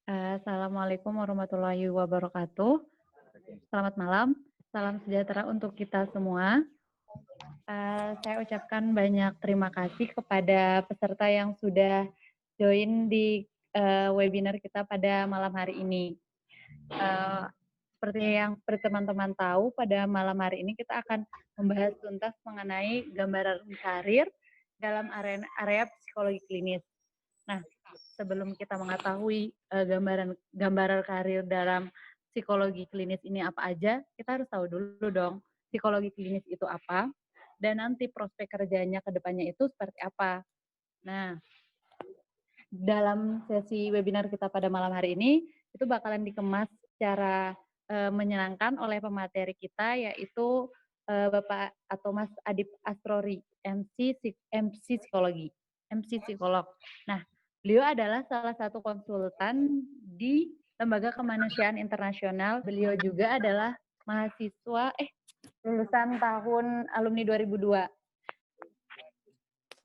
Assalamualaikum warahmatullahi wabarakatuh. Selamat malam, salam sejahtera untuk kita semua. Saya ucapkan banyak terima kasih kepada peserta yang sudah join di webinar kita pada malam hari ini. Seperti yang teman-teman tahu, pada malam hari ini kita akan membahas tuntas mengenai gambaran karir dalam area psikologi klinis. Nah, sebelum kita mengetahui gambaran karir dalam psikologi klinis ini apa aja, kita harus tahu dulu dong psikologi klinis itu apa dan nanti prospek kerjanya ke depannya itu seperti apa. Nah, dalam sesi webinar kita pada malam hari ini itu bakalan dikemas secara menyenangkan oleh pemateri kita, yaitu Bapak atau Mas Adip Astrori, MC Psikologi, MC Psikolog. Nah, beliau adalah salah satu konsultan di Lembaga Kemanusiaan Internasional. Beliau juga adalah mahasiswa lulusan tahun alumni 2002.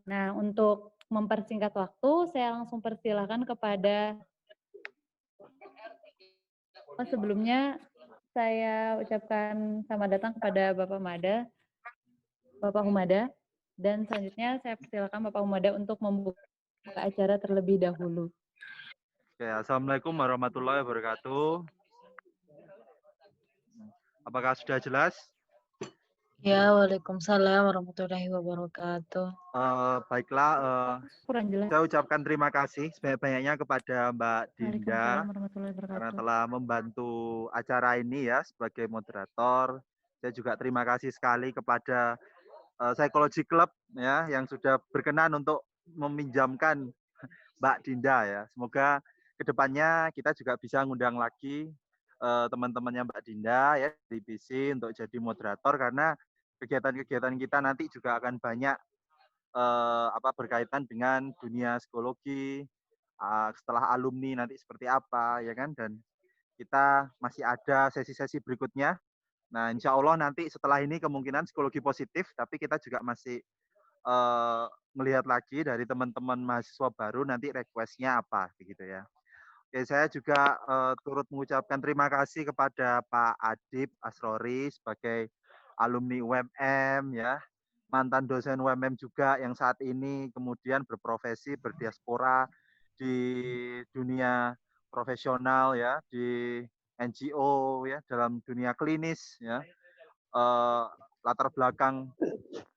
Nah, untuk mempersingkat waktu, saya langsung persilahkan kepada sebelumnya saya ucapkan selamat datang kepada Bapak Humada, dan selanjutnya saya persilakan Bapak Humada untuk membuka acara terlebih dahulu. Oke, Assalamualaikum warahmatullahi wabarakatuh. Apakah sudah jelas? Ya, Waalaikumsalam warahmatullahi wabarakatuh. Baiklah, Kurang jelas. saya ucapkan terima kasih sebanyak-banyaknya kepada Mbak Dinda karena telah membantu acara ini ya sebagai moderator. Saya juga terima kasih sekali kepada Psychology Club ya yang sudah berkenan untuk meminjamkan Mbak Dinda ya. Semoga kedepannya kita juga bisa ngundang lagi teman-temannya Mbak Dinda ya di PC untuk jadi moderator karena kegiatan-kegiatan kita nanti juga akan banyak berkaitan dengan dunia psikologi setelah alumni nanti seperti apa ya kan, dan kita masih ada sesi-sesi berikutnya. Nah, insya Allah nanti setelah ini kemungkinan psikologi positif, tapi kita juga masih melihat lagi dari teman-teman mahasiswa baru nanti request-nya apa begitu ya. Oke, saya juga turut mengucapkan terima kasih kepada Pak Adip Asrori sebagai alumni UMM ya, mantan dosen UMM juga yang saat ini kemudian berprofesi berdiaspora di dunia profesional ya, di NGO ya, dalam dunia klinis ya. Latar belakang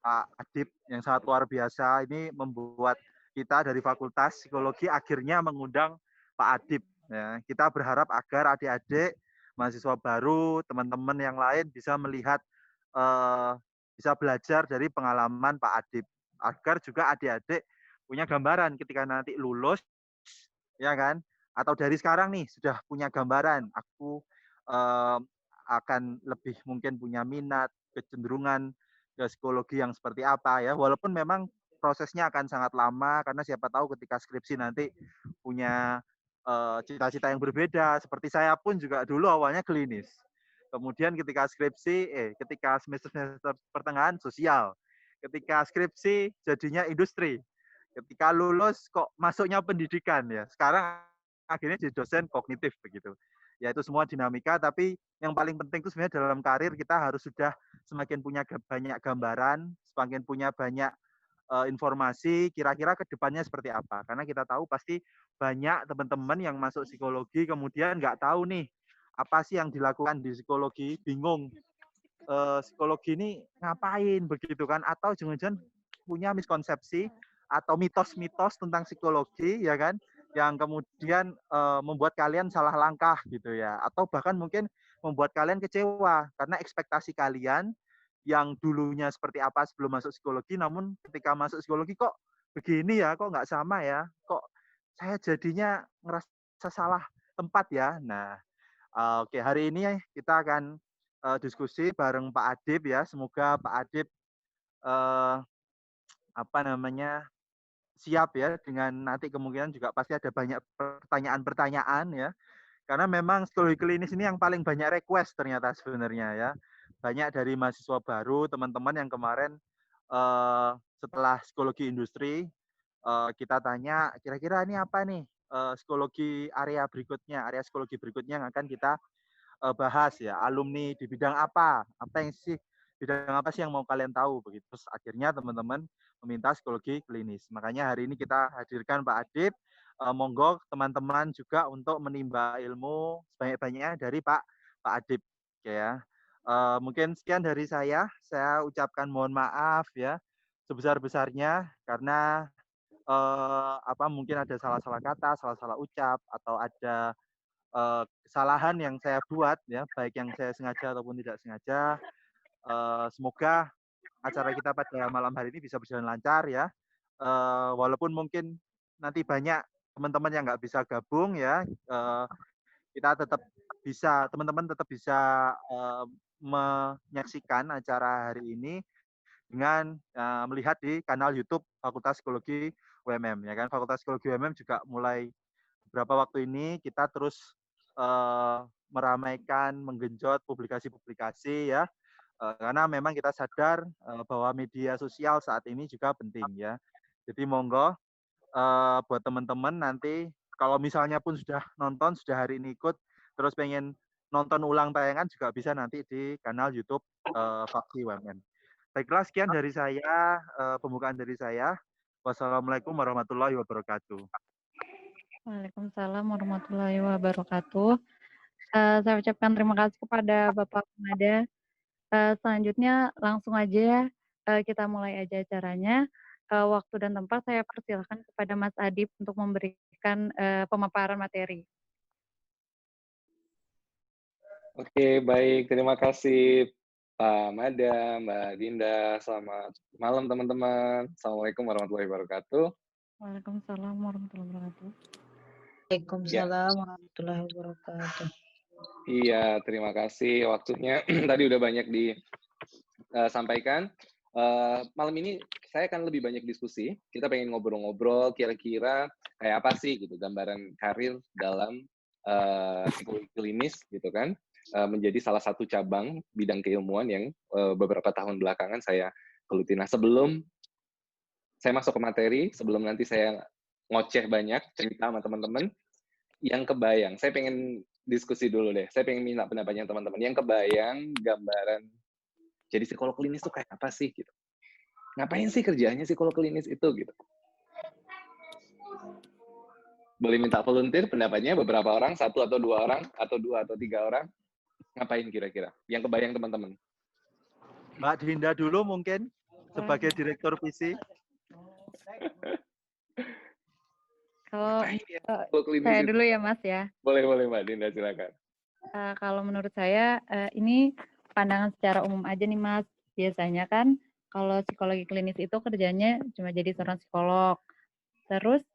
Pak Adip yang sangat luar biasa ini membuat kita dari Fakultas Psikologi akhirnya mengundang Pak Adip. Ya, kita berharap agar adik-adik mahasiswa baru, teman-teman yang lain bisa melihat, bisa belajar dari pengalaman Pak Adip, agar juga adik-adik punya gambaran ketika nanti lulus, ya kan? Atau dari sekarang nih sudah punya gambaran, aku akan lebih mungkin punya minat, kecenderungan ke psikologi yang seperti apa ya. Walaupun memang prosesnya akan sangat lama karena siapa tahu ketika skripsi nanti punya cita-cita yang berbeda. Seperti saya pun juga dulu awalnya klinis. Kemudian ketika skripsi, ketika semester pertengahan sosial. Ketika skripsi jadinya industri. Ketika lulus kok masuknya pendidikan ya. Sekarang akhirnya jadi dosen kognitif begitu. Ya itu semua dinamika, tapi yang paling penting itu sebenarnya dalam karir kita harus sudah semakin punya banyak gambaran, semakin punya banyak informasi kira-kira ke depannya seperti apa. Karena kita tahu pasti banyak teman-teman yang masuk psikologi kemudian nggak tahu nih apa sih yang dilakukan di psikologi, bingung psikologi ini ngapain begitu kan, atau jangan-jangan punya miskonsepsi atau mitos-mitos tentang psikologi ya kan, yang kemudian membuat kalian salah langkah gitu ya, atau bahkan mungkin membuat kalian kecewa karena ekspektasi kalian yang dulunya seperti apa sebelum masuk psikologi, namun ketika masuk psikologi kok begini ya, kok nggak sama ya, kok saya jadinya ngerasa salah tempat ya. Nah, oke, hari ini kita akan diskusi bareng Pak Adip ya. Semoga Pak Adip siap ya dengan nanti kemungkinan juga pasti ada banyak pertanyaan-pertanyaan ya. Karena memang psikologi klinis ini yang paling banyak request ternyata sebenarnya ya. Banyak dari mahasiswa baru, teman-teman yang kemarin setelah psikologi industri kita tanya kira-kira ini apa nih area psikologi berikutnya yang akan kita bahas ya, alumni di bidang bidang apa sih yang mau kalian tahu begitu. Terus akhirnya teman-teman meminta psikologi klinis. Makanya hari ini kita hadirkan Pak Adib. Monggo teman-teman juga untuk menimba ilmu sebanyak-banyaknya dari Pak Adib ya. Mungkin sekian dari saya. Saya ucapkan mohon maaf ya sebesar-besarnya karena mungkin ada salah-salah kata, salah-salah ucap atau ada kesalahan yang saya buat ya, baik yang saya sengaja ataupun tidak sengaja. Semoga acara kita pada malam hari ini bisa berjalan lancar ya. Walaupun mungkin nanti banyak teman-teman yang nggak bisa gabung ya, kita tetap bisa, teman-teman tetap bisa menyaksikan acara hari ini dengan melihat di kanal YouTube Fakultas Psikologi UMM ya kan. Fakultas Psikologi UMM juga mulai beberapa waktu ini kita terus meramaikan, menggenjot publikasi-publikasi ya. Karena memang kita sadar bahwa media sosial saat ini juga penting ya. Jadi monggo buat teman-teman nanti kalau misalnya pun sudah nonton, sudah hari ini ikut, terus pengen nonton ulang tayangan juga bisa nanti di kanal YouTube Faksi UMN. Baiklah, sekian dari saya, pembukaan dari saya. Wassalamualaikum warahmatullahi wabarakatuh. Waalaikumsalam warahmatullahi wabarakatuh. Saya ucapkan terima kasih kepada Bapak Mada. Selanjutnya langsung aja kita mulai aja acaranya. Waktu dan tempat saya persilahkan kepada Mas Adib untuk memberikan pemaparan materi. Oke, baik. Terima kasih Pak Mada, Mbak Dinda. Selamat malam teman-teman. Assalamualaikum warahmatullahi wabarakatuh. Waalaikumsalam warahmatullahi wabarakatuh. Waalaikumsalam warahmatullahi wabarakatuh. Iya, terima kasih waktunya. Tadi udah banyak disampaikan. Malam ini saya akan lebih banyak diskusi. Kita pengen ngobrol-ngobrol kira-kira kayak apa sih gitu gambaran karir dalam psikologi klinis gitu kan. Menjadi salah satu cabang bidang keilmuan yang beberapa tahun belakangan saya geluti. Nah, sebelum saya masuk ke materi, sebelum nanti saya ngoceh banyak cerita sama teman-teman, yang kebayang, saya pengen diskusi dulu deh. Saya pengen minta pendapatnya teman-teman. Yang kebayang gambaran jadi psikolog klinis itu kayak apa sih gitu. Ngapain sih kerjaannya psikolog klinis itu gitu. Boleh minta volunteer pendapatnya beberapa orang, 1 atau 2 orang, atau 2 atau 3 orang. Ngapain kira-kira? Yang kebayang teman-teman. Mbak Dinda dulu mungkin sebagai direktur visi. Kalau saya dulu ya Mas ya. Boleh Mbak Dinda, silakan. Kalau menurut saya ini pandangan secara umum aja nih Mas. Biasanya kan kalau psikologi klinis itu kerjanya cuma jadi seorang psikolog. Terus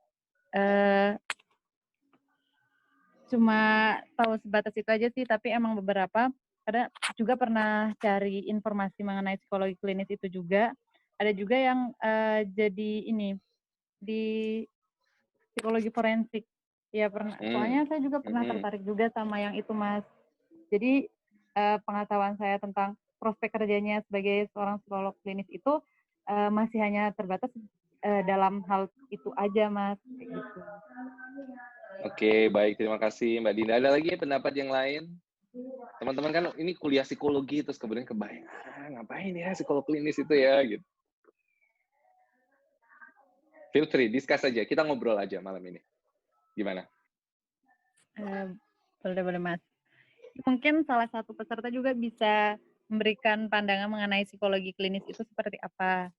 cuma tahu sebatas itu aja sih, tapi emang beberapa ada juga pernah cari informasi mengenai psikologi klinis itu juga. Ada juga yang jadi ini di psikologi forensik. Ya pernah. Soalnya saya juga pernah tertarik juga sama yang itu Mas. Jadi pengetahuan saya tentang prospek kerjanya sebagai seorang psikolog klinis itu masih hanya terbatas dalam hal itu aja Mas. Kayak gitu. Oke, baik. Terima kasih Mbak Dinda. Ada lagi pendapat yang lain? Teman-teman kan ini kuliah psikologi, terus kemudian kebayang, ngapain ya psikolog klinis itu ya? Gitu. Feel free, discuss aja. Kita ngobrol aja malam ini. Gimana? Boleh Mas. Mungkin salah satu peserta juga bisa memberikan pandangan mengenai psikologi klinis itu seperti apa.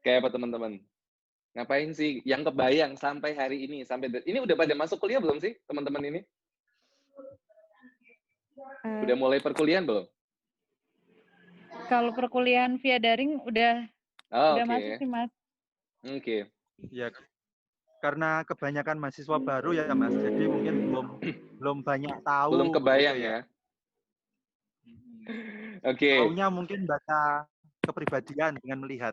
Kayak apa teman-teman? Ngapain sih yang kebayang sampai hari ini? Ini udah pada masuk kuliah belum sih teman-teman ini? Udah mulai perkuliahan belum? Kalau perkuliahan via daring udah masuk sih Mas. Oke. Ya, karena kebanyakan mahasiswa baru ya Mas, jadi mungkin belum banyak tahu. Belum kebayang ya. Oke. Taunya mungkin baca kepribadian dengan melihat.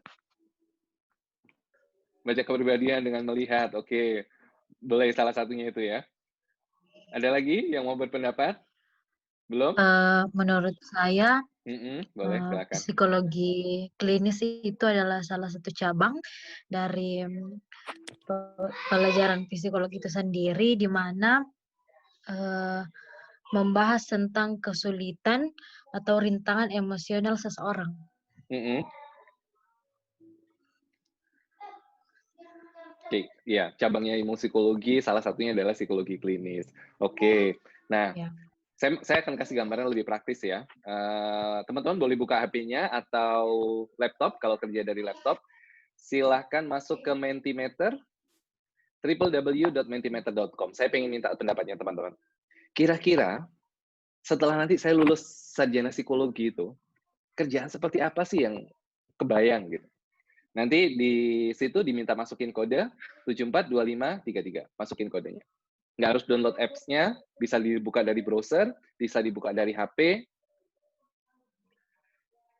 Baca kepribadian dengan melihat, oke. Boleh salah satunya itu ya. Ada lagi yang mau berpendapat? Belum? Menurut saya Boleh, silakan. Psikologi klinis itu adalah salah satu cabang dari pelajaran psikologi itu sendiri, di mana membahas tentang kesulitan atau rintangan emosional seseorang. Oke, ya, cabangnya ilmu psikologi, salah satunya adalah psikologi klinis. Oke, nah, Ya. saya akan kasih gambaran lebih praktis ya. Teman-teman boleh buka HP-nya atau laptop, kalau kerja dari laptop. Silahkan masuk ke Mentimeter, www.mentimeter.com. Saya pengen minta pendapatnya teman-teman. Kira-kira setelah nanti saya lulus sarjana psikologi itu, kerjaan seperti apa sih yang kebayang gitu? Nanti di situ diminta masukin kode 742533. Masukin kodenya. Nggak harus download apps-nya, bisa dibuka dari browser, bisa dibuka dari HP,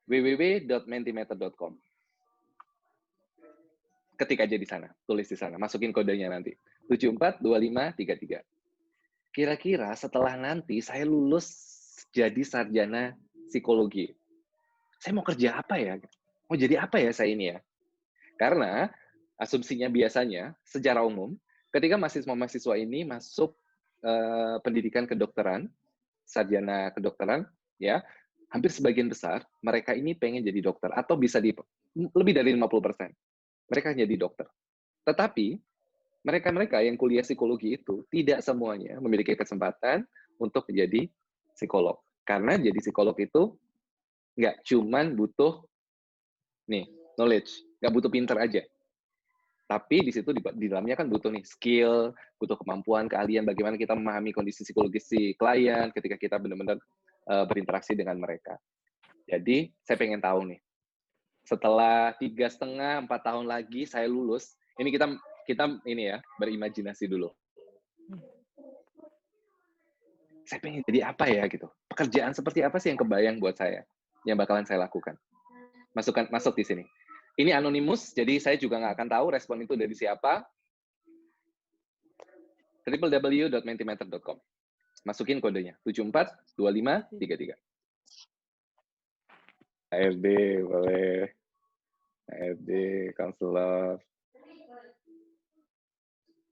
www.mentimeter.com. Ketik aja di sana, tulis di sana, masukin kodenya nanti. 742533. Kira-kira setelah nanti saya lulus jadi sarjana psikologi, saya mau kerja apa ya? Mau jadi apa ya saya ini ya? Karena asumsinya biasanya secara umum ketika mahasiswa-mahasiswa ini masuk pendidikan kedokteran, sarjana kedokteran, ya, hampir sebagian besar mereka ini pengen jadi dokter atau bisa lebih dari 50%. Mereka jadi dokter. Tetapi mereka-mereka yang kuliah psikologi itu tidak semuanya memiliki kesempatan untuk menjadi psikolog. Karena jadi psikolog itu nggak cuman butuh knowledge, nggak butuh pinter aja. Tapi di situ di dalamnya kan butuh nih skill, butuh kemampuan, keahlian bagaimana kita memahami kondisi psikologis si klien ketika kita benar-benar berinteraksi dengan mereka. Jadi saya pengen tahu nih, setelah 3,5-4 tahun lagi saya lulus, ini kita ini ya berimajinasi dulu. Saya pengen jadi apa ya gitu? Pekerjaan seperti apa sih yang kebayang buat saya, yang bakalan saya lakukan? Masuk di sini. Ini anonimus, jadi saya juga nggak akan tahu respon itu dari siapa. www.mentimeter.com. Masukin kodenya 742533. HRD boleh, HRD, konselor,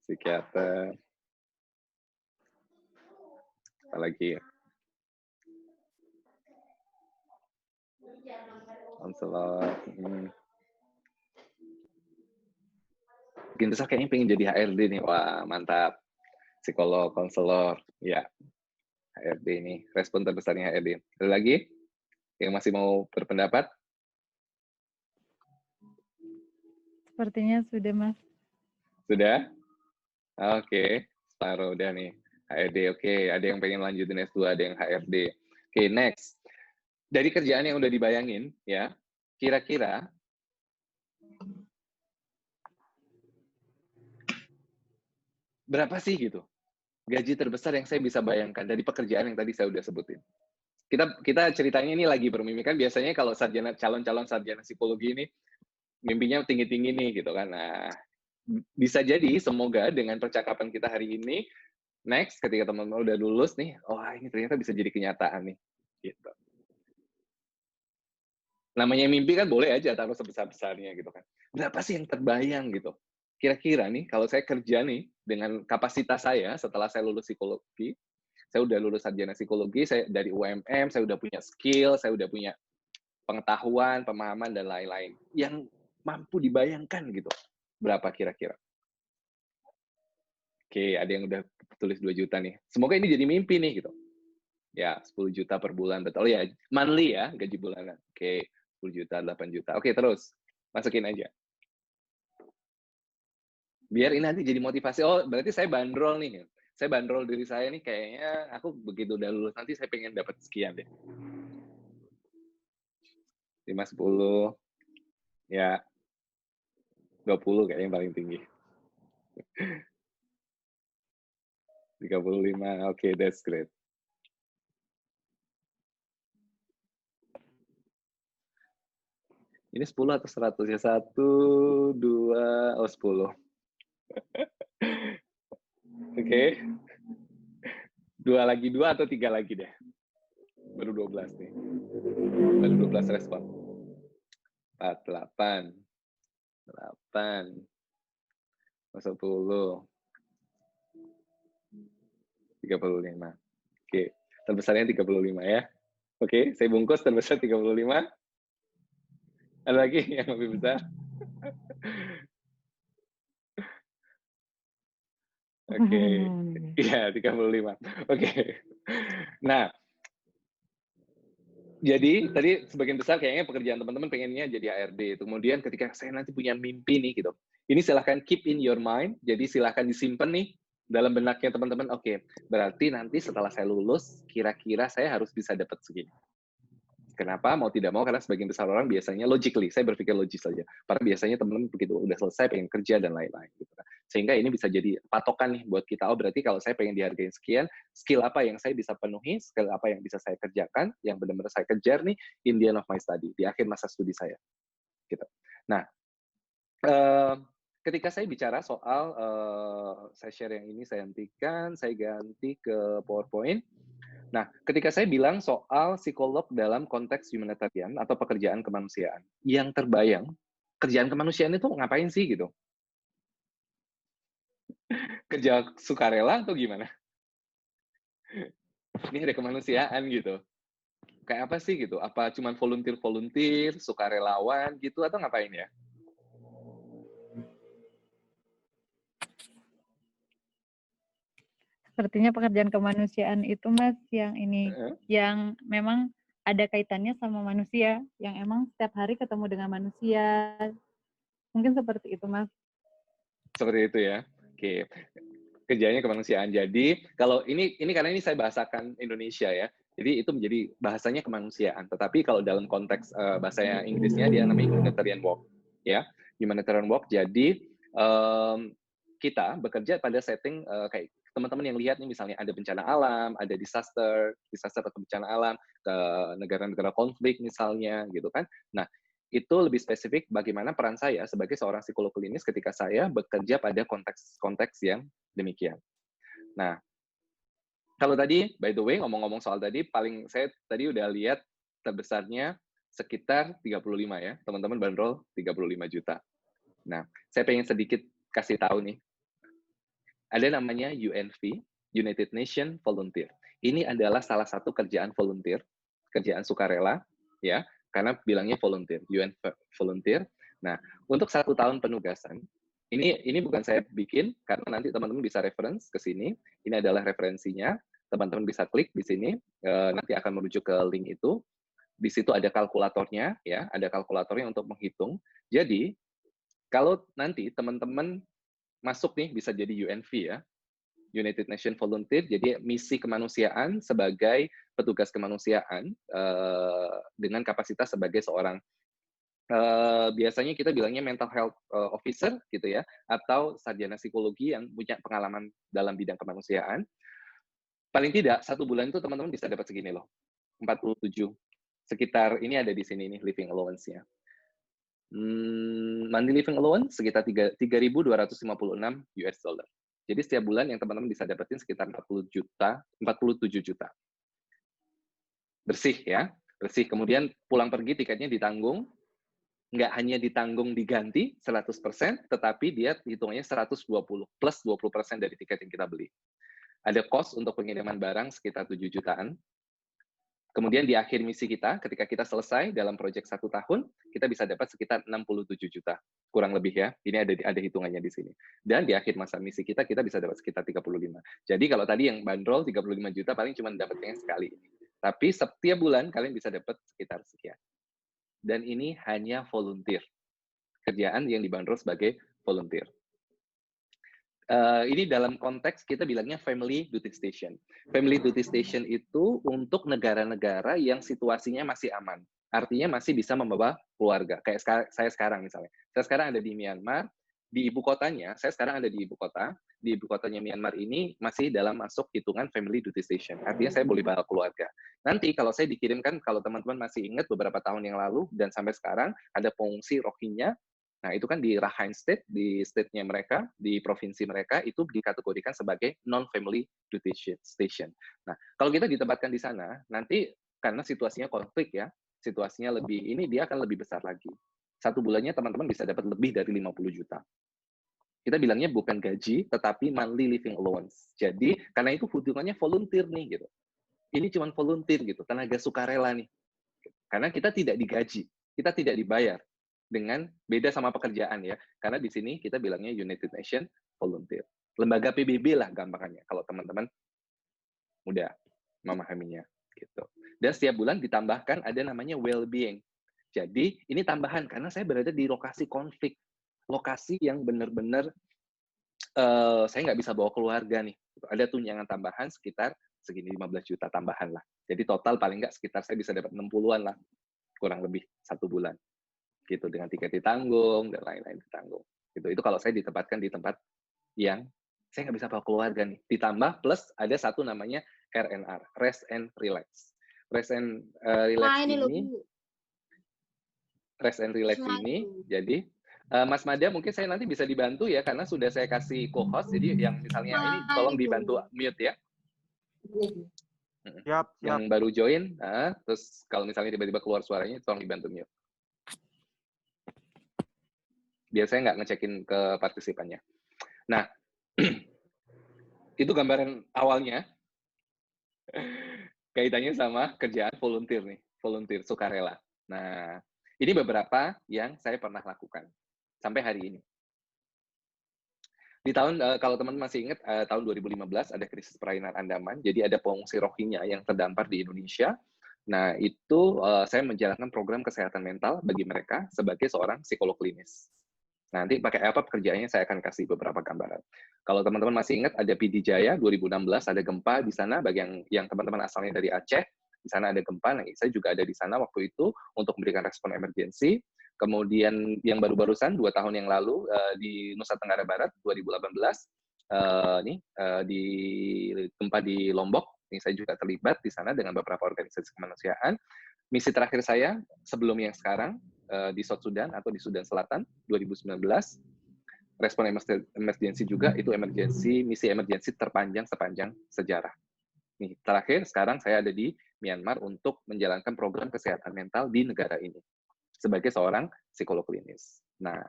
psikiater, apa lagi ya? Konselor. Mungkin besar kayaknya pengen jadi HRD nih. Wah, mantap. Psikolog, konselor. Ya, HRD ini. Respon terbesarnya HRD. Ada lagi yang masih mau berpendapat? Sepertinya sudah, Mas. Sudah? Oke. Separuh udah nih. HRD, oke. Ada yang pengen lanjutin S2, ada yang HRD. Oke, next. Dari kerjaan yang udah dibayangin, ya, kira-kira berapa sih gitu gaji terbesar yang saya bisa bayangkan dari pekerjaan yang tadi saya udah sebutin? Kita ceritanya ini lagi bermimpi kan, biasanya kalau calon-calon sarjana psikologi ini mimpinya tinggi-tinggi nih gitu kan. Nah, bisa jadi semoga dengan percakapan kita hari ini, next ketika teman-teman udah lulus nih, oh ini ternyata bisa jadi kenyataan nih gitu. Namanya mimpi kan boleh aja taruh sebesar-besarnya gitu kan. Berapa sih yang terbayang gitu? Kira-kira nih kalau saya kerja nih dengan kapasitas saya setelah saya lulus psikologi, saya udah lulus sarjana psikologi, saya dari UMM, saya udah punya skill, saya udah punya pengetahuan, pemahaman dan lain-lain. Yang mampu dibayangkan gitu. Berapa kira-kira? Oke, ada yang udah tulis 2 juta nih. Semoga ini jadi mimpi nih gitu. Ya, 10 juta per bulan betul ya. Monthly ya, gaji bulanan. Oke, 10 juta, 8 juta. Oke, terus. Masukin aja. Biar ini nanti jadi motivasi. Oh, berarti saya bandrol nih. Saya bandrol diri saya nih, kayaknya aku begitu udah lulus nanti saya pengen dapat sekian deh. 5, 10, ya 20 kayaknya yang paling tinggi. 35, oke, that's great. Ini 10 atau 100 ya? 1, 2, 10. Oke. 2 lagi 2 atau 3 lagi deh. Baru 12 nih. Baru 12 respon. 48, 8, 10, 35. Oke, terbesarnya 35 ya. Oke, saya bungkus terbesar 35. Ada lagi yang lebih besar? Oke, iya 35. Oke. Nah, jadi tadi sebagian besar kayaknya pekerjaan teman-teman pengennya jadi HRD. Kemudian ketika saya nanti punya mimpi nih gitu, ini silahkan keep in your mind. Jadi silahkan disimpan nih dalam benaknya teman-teman. Oke, berarti nanti setelah saya lulus, kira-kira saya harus bisa dapat segini. Kenapa? Mau tidak mau, karena sebagian besar orang biasanya logically, saya berpikir logis saja. Karena biasanya teman-teman begitu udah selesai pengen kerja dan lain-lain. Gitu. Sehingga ini bisa jadi patokan nih buat kita. Oh berarti kalau saya pengen dihargain sekian, skill apa yang saya bisa penuhi, skill apa yang bisa saya kerjakan, yang benar-benar saya kejar nih in the end of my study, di akhir masa studi saya. Gitu. Nah, ketika saya bicara soal, saya share yang ini, saya hentikan, saya ganti ke PowerPoint. Nah, ketika saya bilang soal psikolog dalam konteks humanitarian atau pekerjaan kemanusiaan, yang terbayang, kerjaan kemanusiaan itu ngapain sih gitu? Kerja sukarela atau gimana? Ini ada kemanusiaan gitu. Kayak apa sih gitu? Apa cuma volunteer, sukarelawan gitu, atau ngapain ya? Sepertinya pekerjaan kemanusiaan itu Mas yang ini, yang memang ada kaitannya sama manusia, yang emang setiap hari ketemu dengan manusia. Mungkin seperti itu Mas. Seperti itu ya. Oke. Kerjanya kemanusiaan. Jadi kalau ini karena ini saya bahasakan Indonesia ya. Jadi itu menjadi bahasanya kemanusiaan. Tetapi kalau dalam konteks bahasa Inggrisnya dia namanya humanitarian work, ya. Humanitarian work. Jadi kita bekerja pada setting kayak teman-teman yang lihat nih misalnya ada bencana alam, ada disaster atau bencana alam ke negara-negara konflik misalnya gitu kan. Nah, itu lebih spesifik bagaimana peran saya sebagai seorang psikolog klinis ketika saya bekerja pada konteks yang demikian. Nah, kalau tadi, by the way, ngomong-ngomong soal tadi, saya tadi udah lihat terbesarnya sekitar 35 ya, teman-teman bandrol 35 juta. Nah, saya pengen sedikit kasih tahu nih, ada namanya UNV, United Nations Volunteer. Ini adalah salah satu kerjaan volunteer, kerjaan sukarela, ya, karena bilangnya volunteer, UN volunteer. Nah, untuk 1 tahun penugasan, ini bukan saya bikin, karena nanti teman-teman bisa reference ke sini. Ini adalah referensinya, teman-teman bisa klik di sini, nanti akan merujuk ke link itu. Di situ ada kalkulatornya, ya, ada kalkulatornya untuk menghitung. Jadi, kalau nanti teman-teman masuk nih bisa jadi UNV ya, United Nations Volunteer, jadi misi kemanusiaan sebagai petugas kemanusiaan dengan kapasitas sebagai seorang biasanya kita bilangnya mental health officer gitu ya, atau sarjana psikologi yang punya pengalaman dalam bidang kemanusiaan. Paling tidak 1 bulan itu teman-teman bisa dapat segini loh, 47. Sekitar ini ada di sini nih living allowance-nya. Monthly living allowance sekitar 3.256 US dollar. Jadi setiap bulan yang teman-teman bisa dapetin sekitar 47 juta. Bersih ya, bersih. Kemudian pulang pergi tiketnya ditanggung, nggak hanya ditanggung diganti 100%, tetapi dia hitungannya 120 plus 20% dari tiket yang kita beli. Ada cost untuk pengiriman barang sekitar 7 jutaan. Kemudian di akhir misi kita, ketika kita selesai dalam proyek 1 tahun, kita bisa dapat sekitar 67 juta. Kurang lebih ya, ini ada hitungannya di sini. Dan di akhir masa misi kita bisa dapat sekitar 35. Jadi kalau tadi yang bandrol 35 juta, paling cuma dapatnya sekali. Tapi setiap bulan kalian bisa dapat sekitar sekian. Dan ini hanya volunteer. Kerjaan yang dibanderol sebagai volunteer. Ini dalam konteks kita bilangnya family duty station. Family duty station itu untuk negara-negara yang situasinya masih aman. Artinya masih bisa membawa keluarga. Kayak saya sekarang misalnya. Saya sekarang ada di Myanmar, di ibu kotanya, saya sekarang ada di ibu kota. Di ibu kotanya Myanmar ini masih dalam masuk hitungan family duty station. Artinya saya boleh bawa keluarga. Nanti kalau saya dikirimkan, kalau teman-teman masih ingat beberapa tahun yang lalu, dan sampai sekarang ada pengungsi Rohingya. Nah, itu kan di Rakhine State, di state-nya mereka, di provinsi mereka, itu dikategorikan sebagai non-family duty station. Nah, kalau kita ditempatkan di sana, nanti karena situasinya konflik ya, situasinya lebih ini, dia akan lebih besar lagi. 1 bulannya teman-teman bisa dapat lebih dari 50 juta. Kita bilangnya bukan gaji, tetapi monthly living allowance. Jadi, karena itu hitungannya volunteer nih, gitu. Ini cuma volunteer, gitu, tenaga sukarela nih. Karena kita tidak digaji, kita tidak dibayar. Dengan beda sama pekerjaan ya, karena di sini kita bilangnya United Nations Volunteer. Lembaga PBB lah gampangannya, kalau teman-teman mudah memahaminya. Gitu. Dan setiap bulan ditambahkan ada namanya well-being. Jadi, ini tambahan, karena saya berada di lokasi konflik. Lokasi yang benar-benar saya nggak bisa bawa keluarga nih. Ada tunjangan tambahan sekitar segini 15 juta tambahan lah. Jadi total paling nggak sekitar saya bisa dapat 60-an lah, kurang lebih 1 bulan. Gitu, dengan tiket ditanggung, dan lain-lain ditanggung. Gitu. Itu kalau saya ditempatkan di tempat yang saya nggak bisa bawa keluarga nih. Ditambah plus ada satu namanya RNR, Rest and Relax. Rest and Relax ini, jadi Mas Mada mungkin saya nanti bisa dibantu ya, karena sudah saya kasih co-host, jadi yang misalnya ini tolong dibantu mute ya. Siap. Yang baru join, terus kalau misalnya tiba-tiba keluar suaranya, tolong dibantu mute. Biar saya nggak ngecekin ke partisipannya. Nah, itu gambaran awalnya, kaitannya sama kerjaan volunteer nih, volunteer sukarela. Nah, ini beberapa yang saya pernah lakukan sampai hari ini. Di tahun, kalau teman-teman masih ingat, tahun 2015 ada krisis perairan Andaman, jadi ada pengungsi Rohingya yang terdampar di Indonesia. Nah, itu saya menjalankan program kesehatan mental bagi mereka sebagai seorang psikolog klinis. Nanti pakai apa pekerjaannya, saya akan kasih beberapa gambaran. Kalau teman-teman masih ingat, ada PD Jaya 2016, ada gempa di sana, bagi yang teman-teman asalnya dari Aceh, di sana ada gempa, nah, saya juga ada di sana waktu itu untuk memberikan respon emergensi. Kemudian yang baru-barusan 2 tahun yang lalu di Nusa Tenggara Barat 2018 di gempa di Lombok, ini saya juga terlibat di sana dengan beberapa organisasi kemanusiaan. Misi terakhir saya sebelum yang sekarang di South Sudan atau di Sudan Selatan 2019, respon emergensi juga, itu misi emergensi terpanjang sepanjang sejarah. Nih, terakhir sekarang saya ada di Myanmar untuk menjalankan program kesehatan mental di negara ini sebagai seorang psikolog klinis. Nah,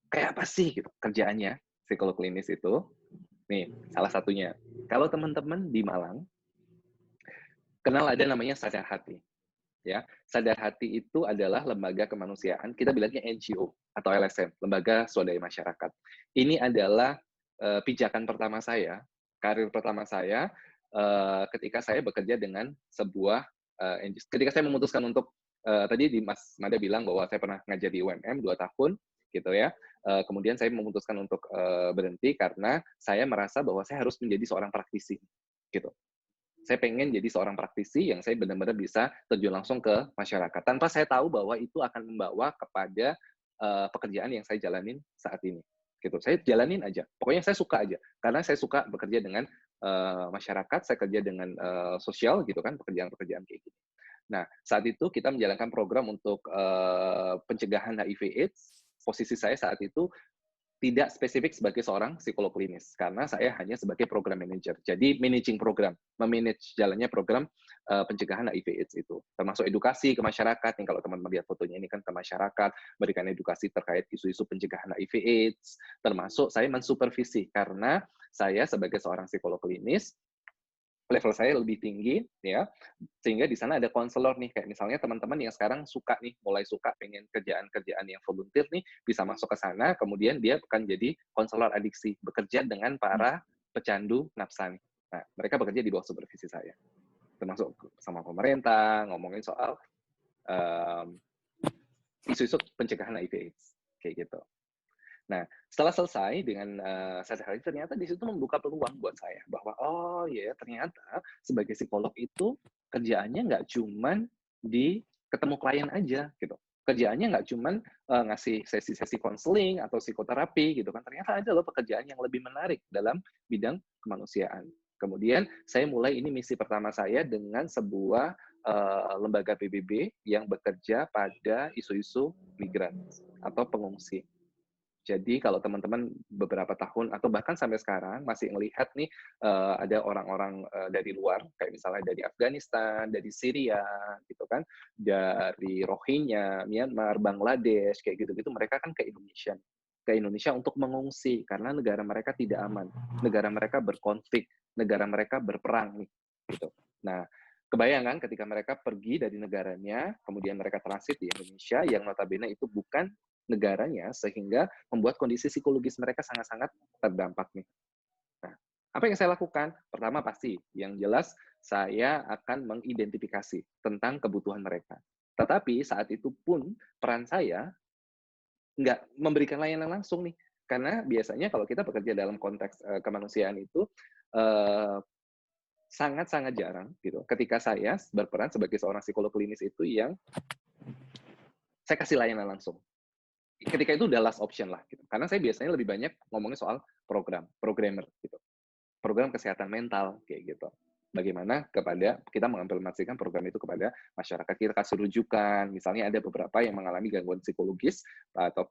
kayak apa sih gitu kerjaannya psikolog klinis itu? Nih, salah satunya. Kalau teman-teman di Malang kenal ada namanya Sadar Hati. Ya, Sadar Hati itu adalah lembaga kemanusiaan, kita bilangnya NGO atau LSM, lembaga swadaya masyarakat. Ini adalah pijakan pertama saya, karir pertama saya ketika saya bekerja dengan sebuah NGO. Ketika saya memutuskan untuk tadi di Mas Mada bilang bahwa saya pernah ngajar di UMM 2 tahun, gitu ya. Kemudian saya memutuskan untuk berhenti karena saya merasa bahwa saya harus menjadi seorang praktisi, gitu. Saya pengen jadi seorang praktisi yang saya benar-benar bisa terjun langsung ke masyarakat tanpa saya tahu bahwa itu akan membawa kepada pekerjaan yang saya jalanin saat ini. Gitu. Saya jalanin aja. Pokoknya saya suka aja. Karena saya suka bekerja dengan masyarakat, saya kerja dengan sosial gitu kan, pekerjaan-pekerjaan kayak gitu. Nah, saat itu kita menjalankan program untuk pencegahan HIV/AIDS. Posisi saya saat itu tidak spesifik sebagai seorang psikolog klinis, karena saya hanya sebagai program manager. Jadi, managing program, memanage jalannya program pencegahan HIV/AIDS itu. Termasuk edukasi ke masyarakat, nih kalau teman-teman lihat fotonya ini kan ke masyarakat, berikan edukasi terkait isu-isu pencegahan HIV/AIDS, termasuk saya mensupervisi, karena saya sebagai seorang psikolog klinis, level saya lebih tinggi ya, sehingga di sana ada konselor nih, kayak misalnya teman-teman yang sekarang suka nih, mulai suka pengen kerjaan-kerjaan yang volunteer nih, bisa masuk ke sana, kemudian dia akan jadi konselor adiksi, bekerja dengan para pecandu nafsa nih. Nah, mereka bekerja di bawah supervisi saya, termasuk sama pemerintah, ngomongin soal isu-isu pencegahan HIV/AIDS kayak gitu. Nah, setelah selesai dengan Sadar Hati, ternyata di situ membuka peluang buat saya bahwa oh ya ternyata sebagai psikolog itu kerjaannya nggak cuman di ketemu klien aja gitu. Kerjaannya nggak cuman ngasih sesi-sesi konseling atau psikoterapi gitu kan. Ternyata ada loh pekerjaan yang lebih menarik dalam bidang kemanusiaan. Kemudian saya mulai ini misi pertama saya dengan sebuah lembaga PBB yang bekerja pada isu-isu migran atau pengungsi. Jadi kalau teman-teman beberapa tahun atau bahkan sampai sekarang masih melihat nih ada orang-orang dari luar, kayak misalnya dari Afghanistan, dari Syria, gitu kan, dari Rohingya, Myanmar, Bangladesh, kayak gitu-gitu, mereka kan ke Indonesia untuk mengungsi karena negara mereka tidak aman, negara mereka berkonflik, negara mereka berperang nih, gitu. Nah, kebayang kan ketika mereka pergi dari negaranya, kemudian mereka transit di Indonesia, yang notabene itu bukan negaranya, sehingga membuat kondisi psikologis mereka sangat-sangat terdampak nih. Nah, apa yang saya lakukan? Pertama pasti, yang jelas saya akan mengidentifikasi tentang kebutuhan mereka. Tetapi saat itu pun peran saya nggak memberikan layanan langsung nih, karena biasanya kalau kita bekerja dalam konteks kemanusiaan itu sangat-sangat jarang gitu. Ketika saya berperan sebagai seorang psikolog klinis itu yang saya kasih layanan langsung. Ketika itu udah last option lah gitu. Karena saya biasanya lebih banyak ngomongin soal programmer gitu. Program kesehatan mental kayak gitu. Bagaimana kita mengimplementasikan program itu kepada masyarakat. Kita kasih rujukan, misalnya ada beberapa yang mengalami gangguan psikologis atau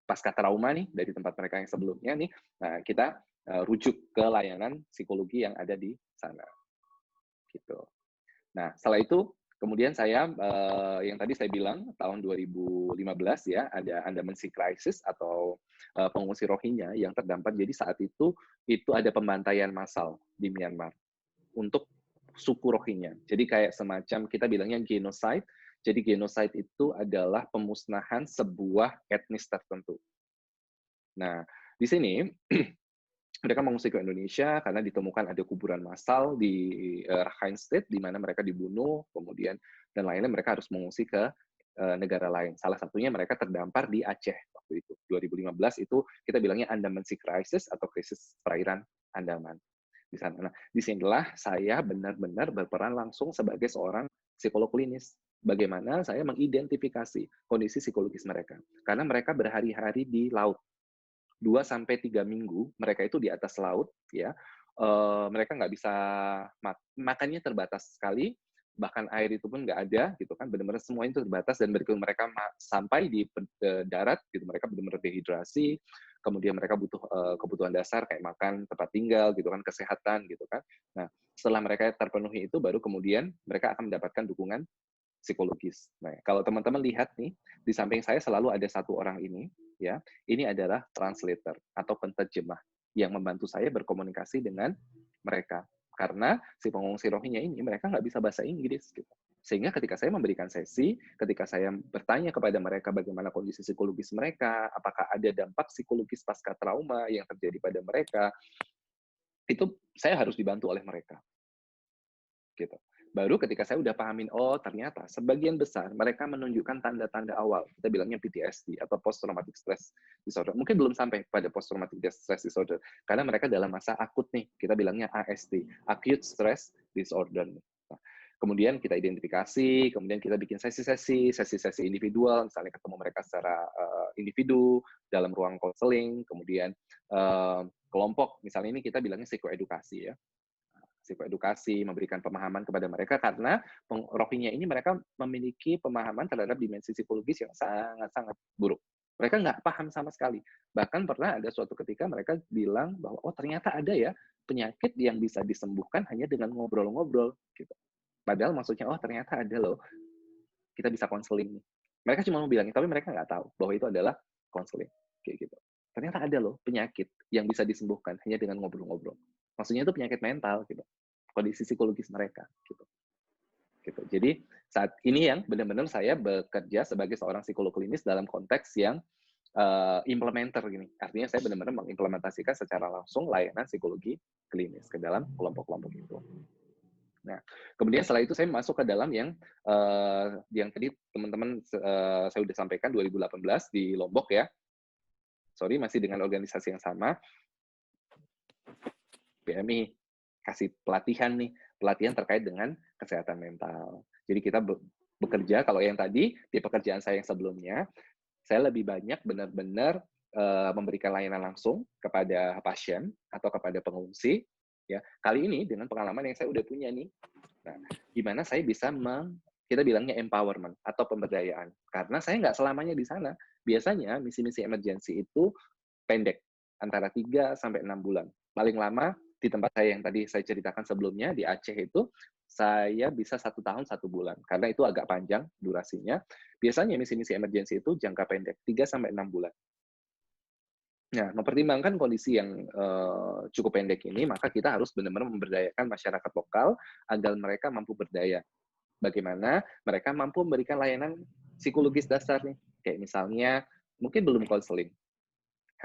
pasca trauma nih dari tempat mereka yang sebelumnya nih. Nah, kita rujuk ke layanan psikologi yang ada di sana. Gitu. Nah, setelah itu kemudian saya yang tadi saya bilang tahun 2015 ya ada Andaman Sea Crisis atau pengungsi Rohingya yang terdampak. Jadi saat itu ada pembantaian massal di Myanmar untuk suku Rohingya. Jadi kayak semacam kita bilangnya genocide. Jadi genocide itu adalah pemusnahan sebuah etnis tertentu. Nah, di sini mereka mengungsi ke Indonesia karena ditemukan ada kuburan massal di Rakhine State di mana mereka dibunuh, kemudian dan lainnya mereka harus mengungsi ke negara lain. Salah satunya mereka terdampar di Aceh waktu itu. 2015 itu kita bilangnya Andaman Sea Crisis atau krisis perairan Andaman di sana. Nah, disinilah saya benar-benar berperan langsung sebagai seorang psikolog klinis. Bagaimana saya mengidentifikasi kondisi psikologis mereka. Karena mereka berhari-hari di laut. 2-3 minggu mereka itu di atas laut ya, mereka nggak bisa makannya terbatas sekali, bahkan air itu pun nggak ada gitu kan, benar-benar semuanya itu terbatas, dan begitu mereka sampai di darat gitu mereka benar-benar dehidrasi, kemudian mereka butuh kebutuhan dasar kayak makan, tempat tinggal gitu kan, kesehatan gitu kan. Nah, setelah mereka terpenuhi itu baru kemudian mereka akan mendapatkan dukungan psikologis. Nah, kalau teman-teman lihat nih, di samping saya selalu ada satu orang ini, ya, ini adalah translator atau penterjemah yang membantu saya berkomunikasi dengan mereka. Karena si pengungsi Rohingya ini, mereka nggak bisa bahasa Inggris. Gitu. Sehingga ketika saya memberikan sesi, ketika saya bertanya kepada mereka bagaimana kondisi psikologis mereka, apakah ada dampak psikologis pasca trauma yang terjadi pada mereka, itu saya harus dibantu oleh mereka. Gitu. Baru ketika saya udah pahamin, oh ternyata sebagian besar mereka menunjukkan tanda-tanda awal, kita bilangnya PTSD atau Post Traumatic Stress Disorder. Mungkin belum sampai pada Post Traumatic Stress Disorder, karena mereka dalam masa akut nih, kita bilangnya ASD, Acute Stress Disorder. Nah, kemudian kita identifikasi, kemudian kita bikin sesi-sesi individual, misalnya ketemu mereka secara individu, dalam ruang konseling, kemudian kelompok, misalnya ini kita bilangnya psikoedukasi ya. Psikoedukasi, memberikan pemahaman kepada mereka, karena Rohingya ini mereka memiliki pemahaman terhadap dimensi psikologis yang sangat-sangat buruk. Mereka nggak paham sama sekali. Bahkan pernah ada suatu ketika mereka bilang bahwa, oh ternyata ada ya penyakit yang bisa disembuhkan hanya dengan ngobrol-ngobrol. Gitu. Padahal maksudnya, oh ternyata ada loh, kita bisa konseling. Mereka cuma mau bilang, tapi mereka nggak tahu bahwa itu adalah konseling. Kayak gitu. Ternyata ada loh penyakit yang bisa disembuhkan hanya dengan ngobrol-ngobrol. Maksudnya itu penyakit mental, gitu. Kondisi psikologis mereka, gitu. Jadi saat ini yang benar-benar saya bekerja sebagai seorang psikolog klinis dalam konteks yang implementer gini. Artinya saya benar-benar mengimplementasikan secara langsung layanan psikologi klinis ke dalam kelompok-kelompok itu. Nah, kemudian setelah itu saya masuk ke dalam yang tadi teman-teman saya sudah sampaikan 2018 di Lombok ya. Sorry, masih dengan organisasi yang sama. PMI kasih pelatihan terkait dengan kesehatan mental. Jadi kita bekerja, kalau yang tadi di pekerjaan saya yang sebelumnya, saya lebih banyak benar-benar memberikan layanan langsung kepada pasien atau kepada pengungsi. Ya, kali ini dengan pengalaman yang saya udah punya nih, nah, gimana saya bisa kita bilangnya empowerment atau pemberdayaan. Karena saya nggak selamanya di sana. Biasanya misi-misi emergency itu pendek, antara 3 sampai 6 bulan. Paling lama di tempat saya yang tadi saya ceritakan sebelumnya, di Aceh itu, saya bisa 1 tahun 1 bulan. Karena itu agak panjang durasinya. Biasanya misi-misi emergency itu jangka pendek, 3 sampai 6 bulan. Nah, mempertimbangkan kondisi yang cukup pendek ini, maka kita harus benar-benar memberdayakan masyarakat lokal agar mereka mampu berdaya. Bagaimana mereka mampu memberikan layanan psikologis dasar nih. Kayak misalnya, mungkin belum konseling,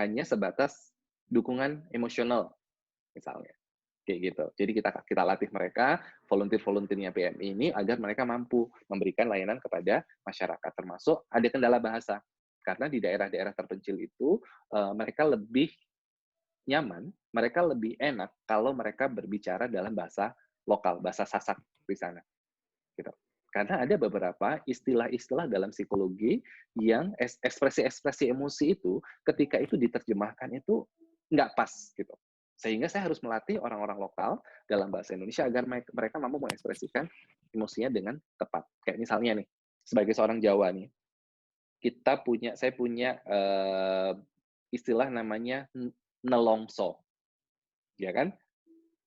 hanya sebatas dukungan emosional, misalnya. Kayak gitu. Jadi kita latih mereka, volunteer-volunteernya PMI ini, agar mereka mampu memberikan layanan kepada masyarakat, termasuk ada kendala bahasa. Karena di daerah-daerah terpencil itu, mereka lebih nyaman, mereka lebih enak kalau mereka berbicara dalam bahasa lokal, bahasa Sasak di sana. Gitu. Karena ada beberapa istilah-istilah dalam psikologi yang ekspresi-ekspresi emosi itu, ketika itu diterjemahkan itu nggak pas. Gitu. Sehingga saya harus melatih orang-orang lokal dalam bahasa Indonesia agar mereka mampu mengekspresikan emosinya dengan tepat. Kayak misalnya nih, sebagai seorang Jawa nih, saya punya istilah namanya nelongso, ya kan?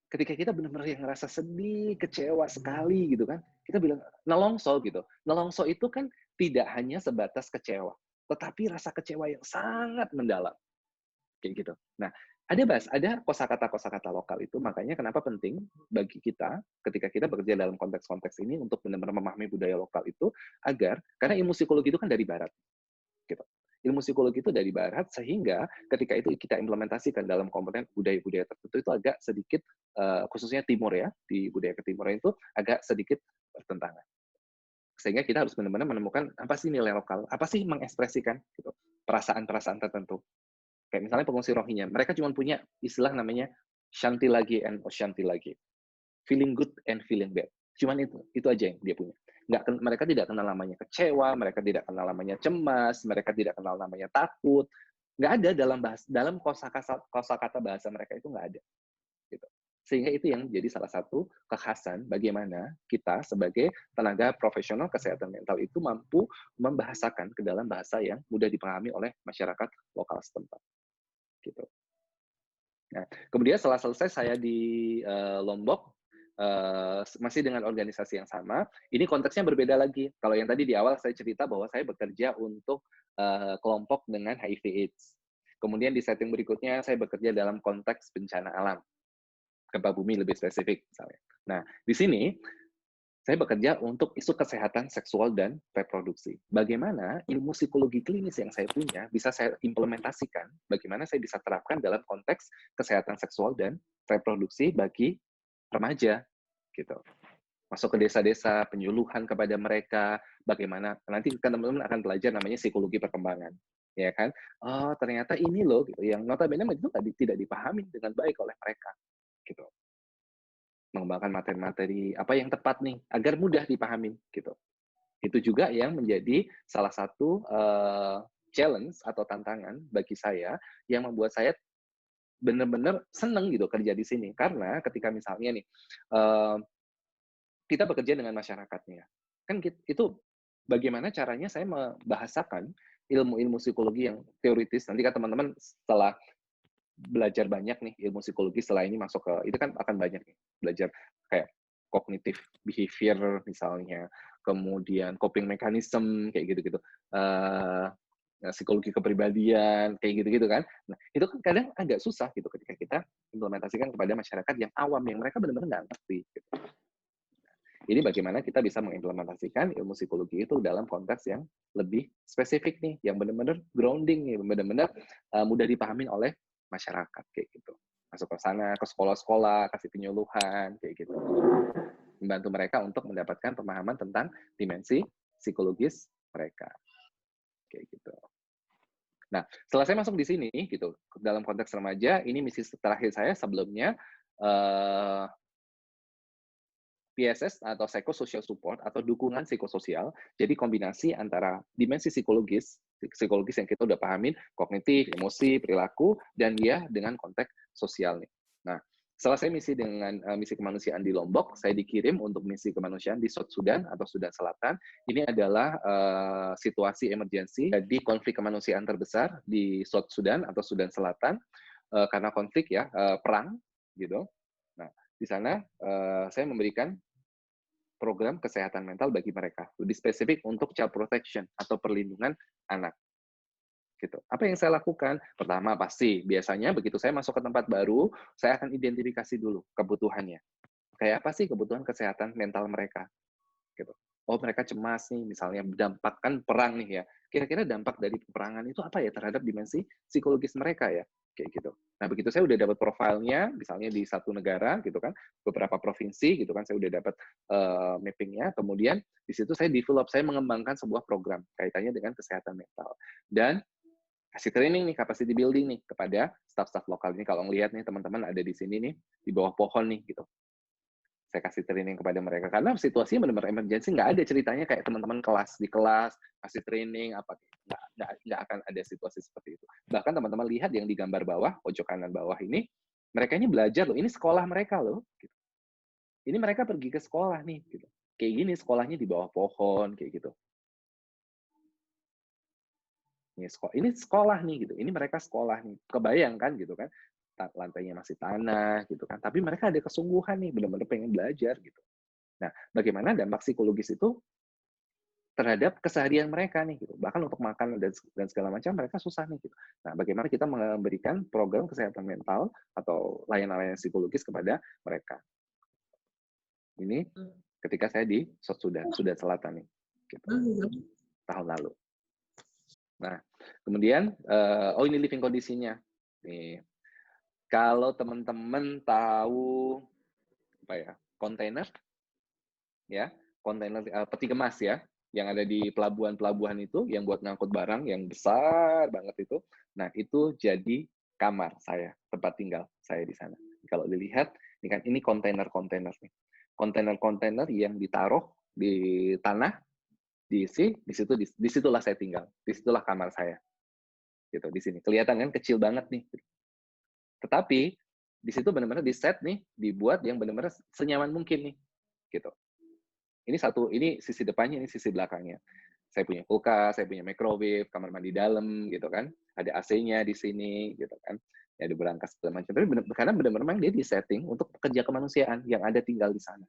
Ketika kita benar-benar yang ngerasa sedih, kecewa sekali gitu kan, kita bilang nelongso gitu. Nelongso itu kan tidak hanya sebatas kecewa, tetapi rasa kecewa yang sangat mendalam, kayak gitu. Nah, ada kosakata-kosakata lokal itu, makanya kenapa penting bagi kita ketika kita bekerja dalam konteks-konteks ini untuk benar-benar memahami budaya lokal itu, agar karena ilmu psikologi itu kan dari barat. Gitu. Ilmu psikologi itu dari barat, sehingga ketika itu kita implementasikan dalam komponen budaya-budaya tertentu itu agak sedikit, khususnya timur ya, di budaya ketimur itu agak sedikit bertentangan. Sehingga kita harus benar-benar menemukan apa sih nilai lokal, apa sih mengekspresikan gitu, perasaan-perasaan tertentu. Kayak misalnya pengungsi Rohingya, mereka cuma punya istilah namanya Shanti lagi and Oshanti lagi. Feeling good and feeling bad. Cuman itu aja yang dia punya. Mereka tidak kenal namanya kecewa, mereka tidak kenal namanya cemas, mereka tidak kenal namanya takut. Nggak ada dalam kosakata bahasa mereka itu nggak ada. Gitu. Sehingga itu yang jadi salah satu kekhasan bagaimana kita sebagai tenaga profesional kesehatan mental itu mampu membahasakan ke dalam bahasa yang mudah dipahami oleh masyarakat lokal setempat. Gitu. Nah, kemudian setelah selesai saya di Lombok, masih dengan organisasi yang sama, ini konteksnya berbeda lagi. Kalau yang tadi di awal saya cerita bahwa saya bekerja untuk kelompok dengan HIV/AIDS. Kemudian di setting berikutnya saya bekerja dalam konteks bencana alam, gempa bumi lebih spesifik misalnya. Nah, di sini saya bekerja untuk isu kesehatan seksual dan reproduksi. Bagaimana ilmu psikologi klinis yang saya punya bisa saya implementasikan, bagaimana saya bisa terapkan dalam konteks kesehatan seksual dan reproduksi bagi remaja, gitu. Masuk ke desa-desa, penyuluhan kepada mereka, bagaimana, nanti teman-teman akan belajar namanya psikologi perkembangan. Ya kan? Oh, ternyata ini loh, gitu, yang notabene itu tidak dipahami dengan baik oleh mereka. Gitu. Mengembangkan materi-materi apa yang tepat nih, agar mudah dipahami. Gitu. Itu juga yang menjadi salah satu challenge atau tantangan bagi saya, yang membuat saya benar-benar seneng gitu kerja di sini. Karena ketika misalnya nih, kita bekerja dengan masyarakatnya, kan itu bagaimana caranya saya membahasakan ilmu-ilmu psikologi yang teoritis. Nanti kan teman-teman setelah belajar banyak nih ilmu psikologi, setelah ini masuk ke, itu kan akan banyak nih, belajar kayak cognitive behavior misalnya, kemudian coping mechanism, kayak gitu-gitu. Psikologi kepribadian, kayak gitu-gitu kan. Nah, itu kan kadang agak susah gitu ketika kita implementasikan kepada masyarakat yang awam, yang mereka benar-benar nggak ngerti. Gitu. Jadi bagaimana kita bisa mengimplementasikan ilmu psikologi itu dalam konteks yang lebih spesifik nih, yang benar-benar grounding, yang benar-benar mudah dipahami oleh masyarakat, kayak gitu. Masuk ke sana, ke sekolah-sekolah, kasih penyuluhan, kayak gitu. Membantu mereka untuk mendapatkan pemahaman tentang dimensi psikologis mereka. Kayak gitu. Nah, setelah saya masuk di sini, gitu, dalam konteks remaja, ini misi terakhir saya sebelumnya, PSS atau Psychosocial Support atau dukungan psikososial, jadi kombinasi antara dimensi psikologis yang kita udah pahamin, kognitif, emosi, perilaku, dan dia dengan konteks sosial nih. Nah, Setelah saya misi dengan misi kemanusiaan di Lombok, saya dikirim untuk misi kemanusiaan di South Sudan atau Sudan Selatan. Ini adalah situasi emergensi di konflik kemanusiaan terbesar di South Sudan atau Sudan Selatan karena konflik ya, perang gitu. Nah, di sana saya memberikan program kesehatan mental bagi mereka, lebih spesifik untuk child protection atau perlindungan anak. Gitu. Apa yang saya lakukan? Pertama pasti, biasanya begitu saya masuk ke tempat baru, saya akan identifikasi dulu kebutuhannya. Kayak apa sih kebutuhan kesehatan mental mereka? Gitu. Oh mereka cemas nih, misalnya dampak kan perang nih ya. Kira-kira dampak dari peperangan itu apa ya terhadap dimensi psikologis mereka ya? Kayak gitu. Nah begitu saya udah dapat profilnya, misalnya di satu negara gitu kan, beberapa provinsi gitu kan, saya udah dapat mappingnya. Kemudian di situ saya develop, saya mengembangkan sebuah program kaitannya dengan kesehatan mental. Dan kasih training nih, capacity building nih kepada staff-staff lokal ini. Kalau ngelihat nih teman-teman ada di sini nih, di bawah pohon nih gitu. Saya kasih training kepada mereka. Karena situasinya benar-benar emergency, nggak ada ceritanya kayak teman-teman kelas di kelas, kasih training, apa. Nggak akan ada situasi seperti itu. Bahkan teman-teman lihat yang di gambar bawah, pojok kanan bawah ini, mereka ini belajar loh, ini sekolah mereka loh. Gitu. Ini mereka pergi ke sekolah nih. Gitu. Kayak gini, sekolahnya di bawah pohon, kayak gitu. Ini sekolah nih gitu, ini mereka sekolah nih, kebayang kan gitu kan, lantainya masih tanah gitu kan, tapi mereka ada kesungguhan nih, benar-benar pengen belajar gitu. Nah, bagaimana dampak psikologis itu terhadap keseharian mereka nih gitu, bahkan untuk makan dan segala macam mereka susah nih gitu. Nah, bagaimana kita memberikan program kesehatan mental atau layanan-layanan psikologis kepada mereka. Ini ketika saya di South Sudan Selatan nih, gitu, tahun lalu. Nah, kemudian, oh ini living kondisinya. Nih, kalau teman-teman tahu apa ya, kontainer, ya, kontainer peti kemas ya, yang ada di pelabuhan-pelabuhan itu, yang buat ngangkut barang, yang besar banget itu. Nah, itu jadi kamar saya, tempat tinggal saya di sana. Kalau dilihat, ini kan ini kontainer-kontainer nih, kontainer-kontainer yang ditaruh di tanah, diisi, disitulah saya tinggal, disitulah kamar saya. Gitu di sini kelihatan kan kecil banget nih, tetapi di situ benar-benar di set nih, dibuat yang benar-benar senyaman mungkin nih, gitu. Ini sisi depannya, ini sisi belakangnya. Saya punya kulkas, saya punya microwave, kamar mandi dalam, gitu kan. Ada AC-nya di sini, gitu kan. Ya, ada berangkas segala macam. Tapi karena benar-benar dia di setting untuk pekerja kemanusiaan yang ada tinggal di sana.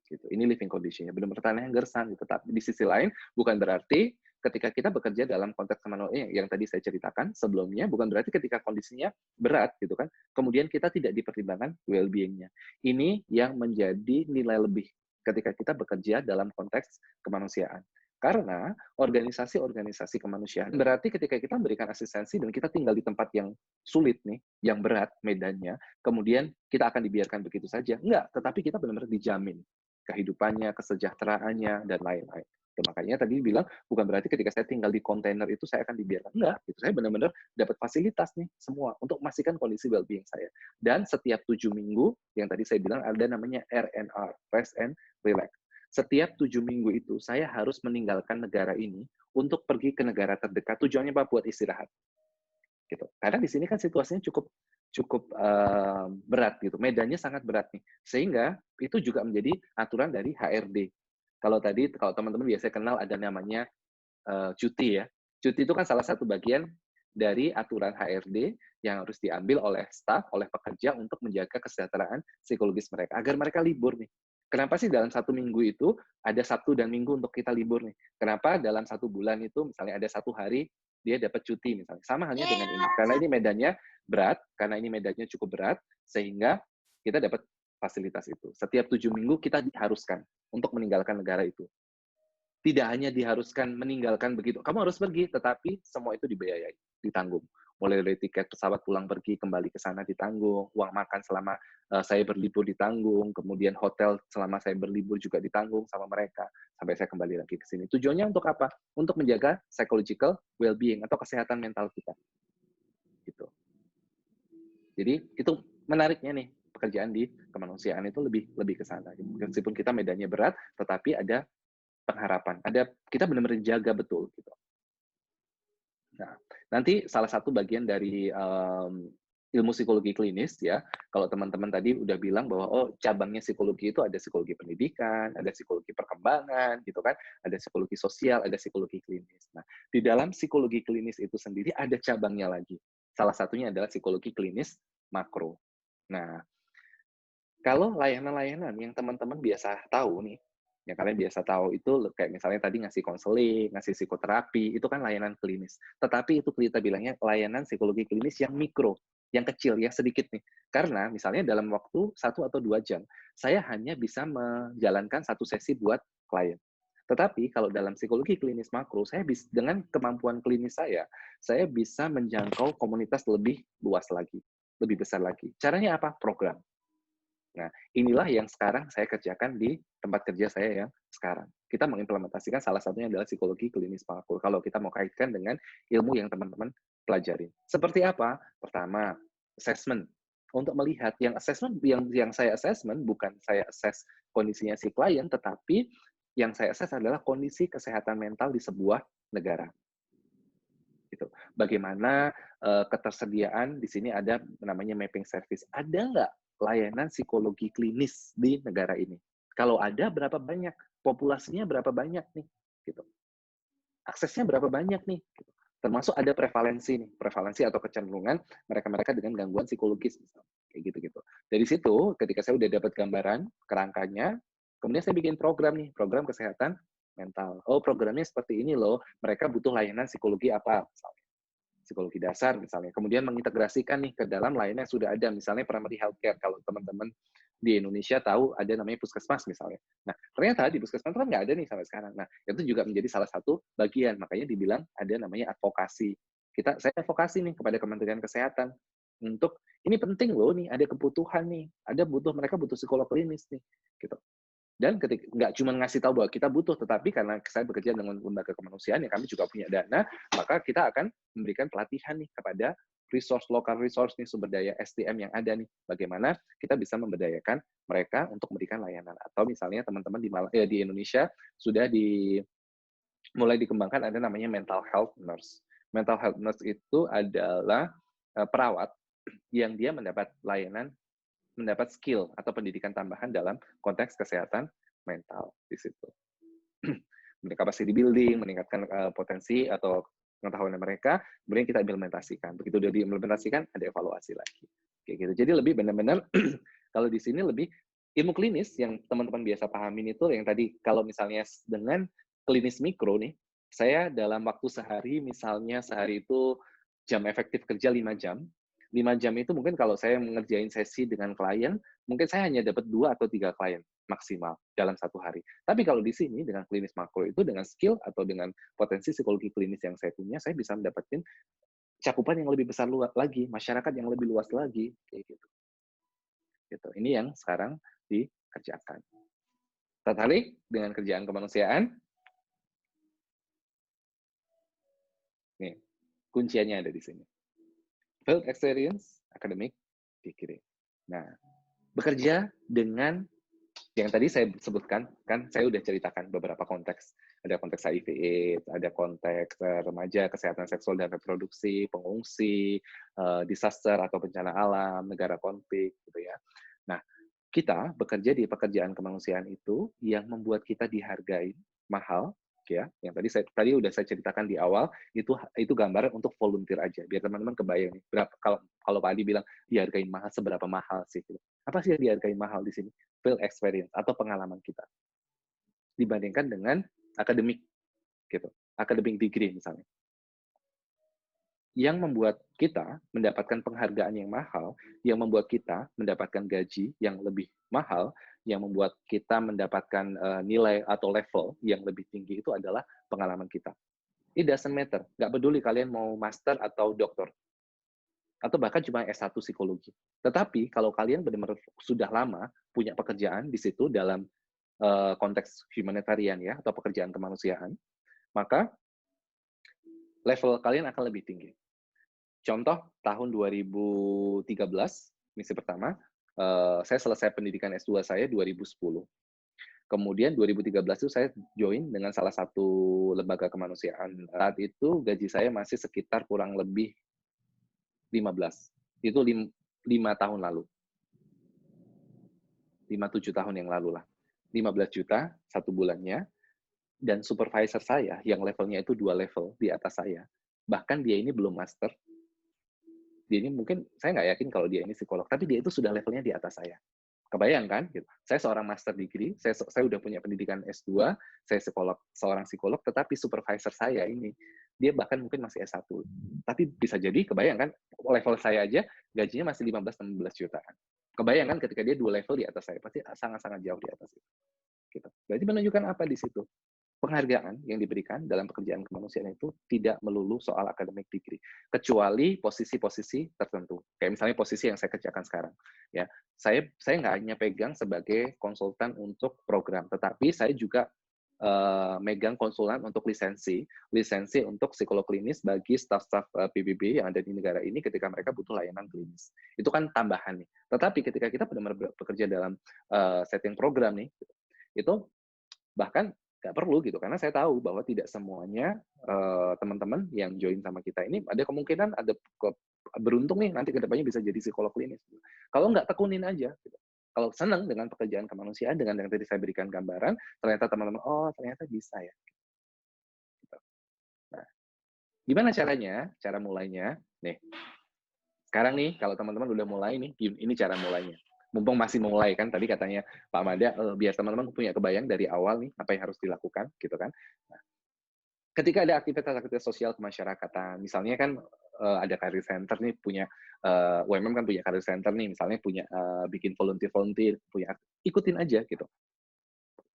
Gitu. Ini living condition-nya, benar-benar tanah yang gersang. Gitu. Tapi di sisi lain, bukan berarti ketika kita bekerja dalam konteks kemanusiaan yang tadi saya ceritakan sebelumnya, bukan berarti ketika kondisinya berat gitu kan, kemudian kita tidak dipertimbangkan well-being-nya. Ini yang menjadi nilai lebih ketika kita bekerja dalam konteks kemanusiaan. Karena organisasi-organisasi kemanusiaan berarti ketika kita memberikan asistensi dan kita tinggal di tempat yang sulit nih, yang berat medannya, kemudian kita akan dibiarkan begitu saja. Enggak, tetapi kita benar-benar dijamin kehidupannya, kesejahteraannya, dan lain-lain. Makanya tadi bilang, bukan berarti ketika saya tinggal di kontainer itu saya akan dibiarkan. Enggak, gitu. Saya benar-benar dapat fasilitas nih semua untuk memastikan kondisi well-being saya. Dan setiap 7 minggu, yang tadi saya bilang ada namanya RNR, Rest and Relax. Setiap 7 minggu itu saya harus meninggalkan negara ini untuk pergi ke negara terdekat. Tujuannya apa? Buat istirahat. Gitu. Karena di sini kan situasinya cukup berat gitu, medannya sangat berat nih, sehingga itu juga menjadi aturan dari HRD. Kalau teman-teman biasanya kenal ada namanya cuti ya, cuti itu kan salah satu bagian dari aturan HRD yang harus diambil oleh staf, oleh pekerja untuk menjaga kesejahteraan psikologis mereka, agar mereka libur nih. Kenapa sih dalam 1 minggu itu ada Sabtu dan Minggu untuk kita libur nih? Kenapa dalam 1 bulan itu misalnya ada 1 hari dia dapat cuti misalnya? Sama halnya dengan ini. Karena ini medannya berat, karena ini medannya cukup berat, sehingga kita dapat fasilitas itu. Setiap 7 minggu kita diharuskan untuk meninggalkan negara itu. Tidak hanya diharuskan meninggalkan begitu, kamu harus pergi, tetapi semua itu dibiayai, ditanggung. Mulai dari tiket pesawat pulang pergi, kembali ke sana ditanggung, uang makan selama saya berlibur ditanggung, kemudian hotel selama saya berlibur juga ditanggung sama mereka, sampai saya kembali lagi ke sini. Tujuannya untuk apa? Untuk menjaga psychological well-being atau kesehatan mental kita. Gitu. Jadi itu menariknya nih, pekerjaan di kemanusiaan itu lebih ke sana. Meskipun kita medannya berat, tetapi ada pengharapan. Kita benar-benar jaga betul gitu. Nah, nanti salah satu bagian dari ilmu psikologi klinis ya. Kalau teman-teman tadi udah bilang bahwa oh cabangnya psikologi itu ada psikologi pendidikan, ada psikologi perkembangan gitu kan, ada psikologi sosial, ada psikologi klinis. Nah, di dalam psikologi klinis itu sendiri ada cabangnya lagi. Salah satunya adalah psikologi klinis makro. Nah, kalau layanan-layanan yang teman-teman biasa tahu nih, yang kalian biasa tahu itu kayak misalnya tadi ngasih konseling, ngasih psikoterapi, itu kan layanan klinis. Tetapi itu kita bilangnya layanan psikologi klinis yang mikro, yang kecil, yang sedikit nih. Karena misalnya dalam waktu 1 atau 2 jam, saya hanya bisa menjalankan 1 sesi buat klien. Tetapi kalau dalam psikologi klinis makro, saya bisa, dengan kemampuan klinis saya bisa menjangkau komunitas lebih luas lagi, lebih besar lagi. Caranya apa? Program. Nah, inilah yang sekarang saya kerjakan di tempat kerja saya yang sekarang. Kita mengimplementasikan salah satunya adalah psikologi klinis makro. Kalau kita mau kaitkan dengan ilmu yang teman-teman pelajari. Seperti apa? Pertama, assessment. Untuk melihat yang assessment, yang saya assessment bukan saya assess kondisinya si klien, tetapi yang saya assess adalah kondisi kesehatan mental di sebuah negara. Gitu. Bagaimana ketersediaan di sini ada namanya mapping service. Ada nggak layanan psikologi klinis di negara ini? Kalau ada, berapa banyak? Populasinya berapa banyak nih? Gitu. Aksesnya berapa banyak nih? Gitu. Termasuk ada prevalensi nih, prevalensi atau kecenderungan mereka-mereka dengan gangguan psikologis, misalnya. Kayak gitu-gitu. Dari situ, ketika saya udah dapat gambaran kerangkanya, kemudian saya bikin program nih, program kesehatan mental. Oh, programnya seperti ini loh, mereka butuh layanan psikologi apa, misalnya. Psikologi dasar misalnya, kemudian mengintegrasikan nih ke dalam layanan yang sudah ada, misalnya primary healthcare. Kalau teman-teman di Indonesia tahu ada namanya puskesmas misalnya. Nah, ternyata di puskesmas itu kan nggak ada nih sampai sekarang. Nah, itu juga menjadi salah satu bagian, makanya dibilang ada namanya advokasi. Saya advokasi nih kepada Kementerian Kesehatan untuk ini penting loh nih, ada kebutuhan nih, mereka butuh psikolog klinis nih, gitu. Dan ketika nggak cuma ngasih tahu bahwa kita butuh, tetapi karena saya bekerja dengan lembaga kemanusiaan, yang kami juga punya dana, maka kita akan memberikan pelatihan nih kepada lokal resource nih, sumber daya SDM yang ada nih. Bagaimana kita bisa memberdayakan mereka untuk memberikan layanan. Atau misalnya teman-teman di Indonesia sudah mulai dikembangkan ada namanya mental health nurse. Mental health nurse itu adalah perawat yang dia mendapat skill atau pendidikan tambahan dalam konteks kesehatan mental di situ. Capacity building, meningkatkan potensi atau pengetahuan mereka, kemudian kita implementasikan. Begitu udah diimplementasikan, ada evaluasi lagi. Kayak gitu. Jadi lebih benar-benar kalau di sini lebih ilmu klinis yang teman-teman biasa pahamin itu yang tadi kalau misalnya dengan klinis mikro nih, saya dalam waktu sehari misalnya sehari itu jam efektif kerja 5 jam. 5 jam itu mungkin kalau saya mengerjain sesi dengan klien, mungkin saya hanya dapat 2 atau 3 klien maksimal dalam 1 hari. Tapi kalau di sini dengan klinis makro itu dengan skill atau dengan potensi psikologi klinis yang saya punya, saya bisa mendapatkan cakupan yang lebih besar lagi, masyarakat yang lebih luas lagi, kayak gitu. Gitu. Ini yang sekarang dikerjakan. Tertarik dengan kerjaan kemanusiaan? Nih, kunciannya ada di sini. Field experience, academic, degree. Nah, bekerja dengan yang tadi saya sebutkan, kan saya udah ceritakan beberapa konteks. Ada konteks HIV/AIDS, ada konteks remaja, kesehatan seksual dan reproduksi, pengungsi, disaster atau bencana alam, negara konflik, gitu ya. Nah, kita bekerja di pekerjaan kemanusiaan itu yang membuat kita dihargai mahal, ya, yang tadi udah saya ceritakan di awal, itu gambaran untuk volunteer aja, biar teman-teman kebayang nih, berapa kalau Pak Adi bilang dihargai mahal, seberapa mahal sih? Gitu. Apa sih yang dihargai mahal di sini? Field experience atau pengalaman kita dibandingkan dengan akademik, gitu, akademik degree misalnya. Yang membuat kita mendapatkan penghargaan yang mahal, yang membuat kita mendapatkan gaji yang lebih mahal, yang membuat kita mendapatkan nilai atau level yang lebih tinggi itu adalah pengalaman kita. It doesn't matter. Nggak peduli kalian mau master atau doktor. Atau bahkan cuma S1 psikologi. Tetapi kalau kalian benar-benar sudah lama punya pekerjaan di situ dalam konteks humanitarian ya, atau pekerjaan kemanusiaan, maka level kalian akan lebih tinggi. Contoh, tahun 2013, misi pertama, saya selesai pendidikan S2 saya 2010. Kemudian 2013 itu saya join dengan salah satu lembaga kemanusiaan. Saat itu gaji saya masih sekitar kurang lebih 15. Itu 5 tahun lalu. 5-7 tahun yang lalu lah. 15 juta 1 bulannya, dan supervisor saya yang levelnya itu 2 level di atas saya, bahkan dia ini belum master, dia ini mungkin, saya nggak yakin kalau dia ini psikolog, tapi dia itu sudah levelnya di atas saya. Kebayang kan? Gitu. Saya seorang master degree, saya udah punya pendidikan S2, saya seorang psikolog, tetapi supervisor saya ini, dia bahkan mungkin masih S1. Tapi bisa jadi, kebayang kan, level saya aja, gajinya masih 15-16 jutaan. Kebayang kan ketika dia 2 level di atas saya, pasti sangat-sangat jauh di atas itu. Gitu. Berarti menunjukkan apa di situ? Penghargaan yang diberikan dalam pekerjaan kemanusiaan itu tidak melulu soal academic degree, kecuali posisi-posisi tertentu. Kayak misalnya posisi yang saya kerjakan sekarang. Ya, saya nggak hanya pegang sebagai konsultan untuk program, tetapi saya juga megang konsulan untuk lisensi untuk psikolog klinis bagi staf-staf PBB yang ada di negara ini ketika mereka butuh layanan klinis. Itu kan tambahan nih. Tetapi ketika kita benar-benar bekerja dalam setting program nih, itu bahkan nggak perlu gitu, karena saya tahu bahwa tidak semuanya teman-teman yang join sama kita ini ada kemungkinan beruntung nih nanti kedepannya bisa jadi psikolog klinis. Kalau nggak, tekunin aja. Gitu. Kalau senang dengan pekerjaan kemanusiaan, dengan yang tadi saya berikan gambaran, ternyata teman-teman, oh ternyata bisa ya. Gitu. Nah, gimana caranya? Cara mulainya, nih. Sekarang nih, kalau teman-teman udah mulai nih, ini cara mulainya. Mumpung masih mulai kan, tadi katanya Pak Mada, biar teman-teman punya kebayang dari awal nih, apa yang harus dilakukan, gitu kan. Nah, ketika ada aktivitas-aktivitas sosial kemasyarakatan, misalnya kan ada career center nih, punya, UMM kan punya career center nih, misalnya punya bikin volunteer, punya, ikutin aja gitu.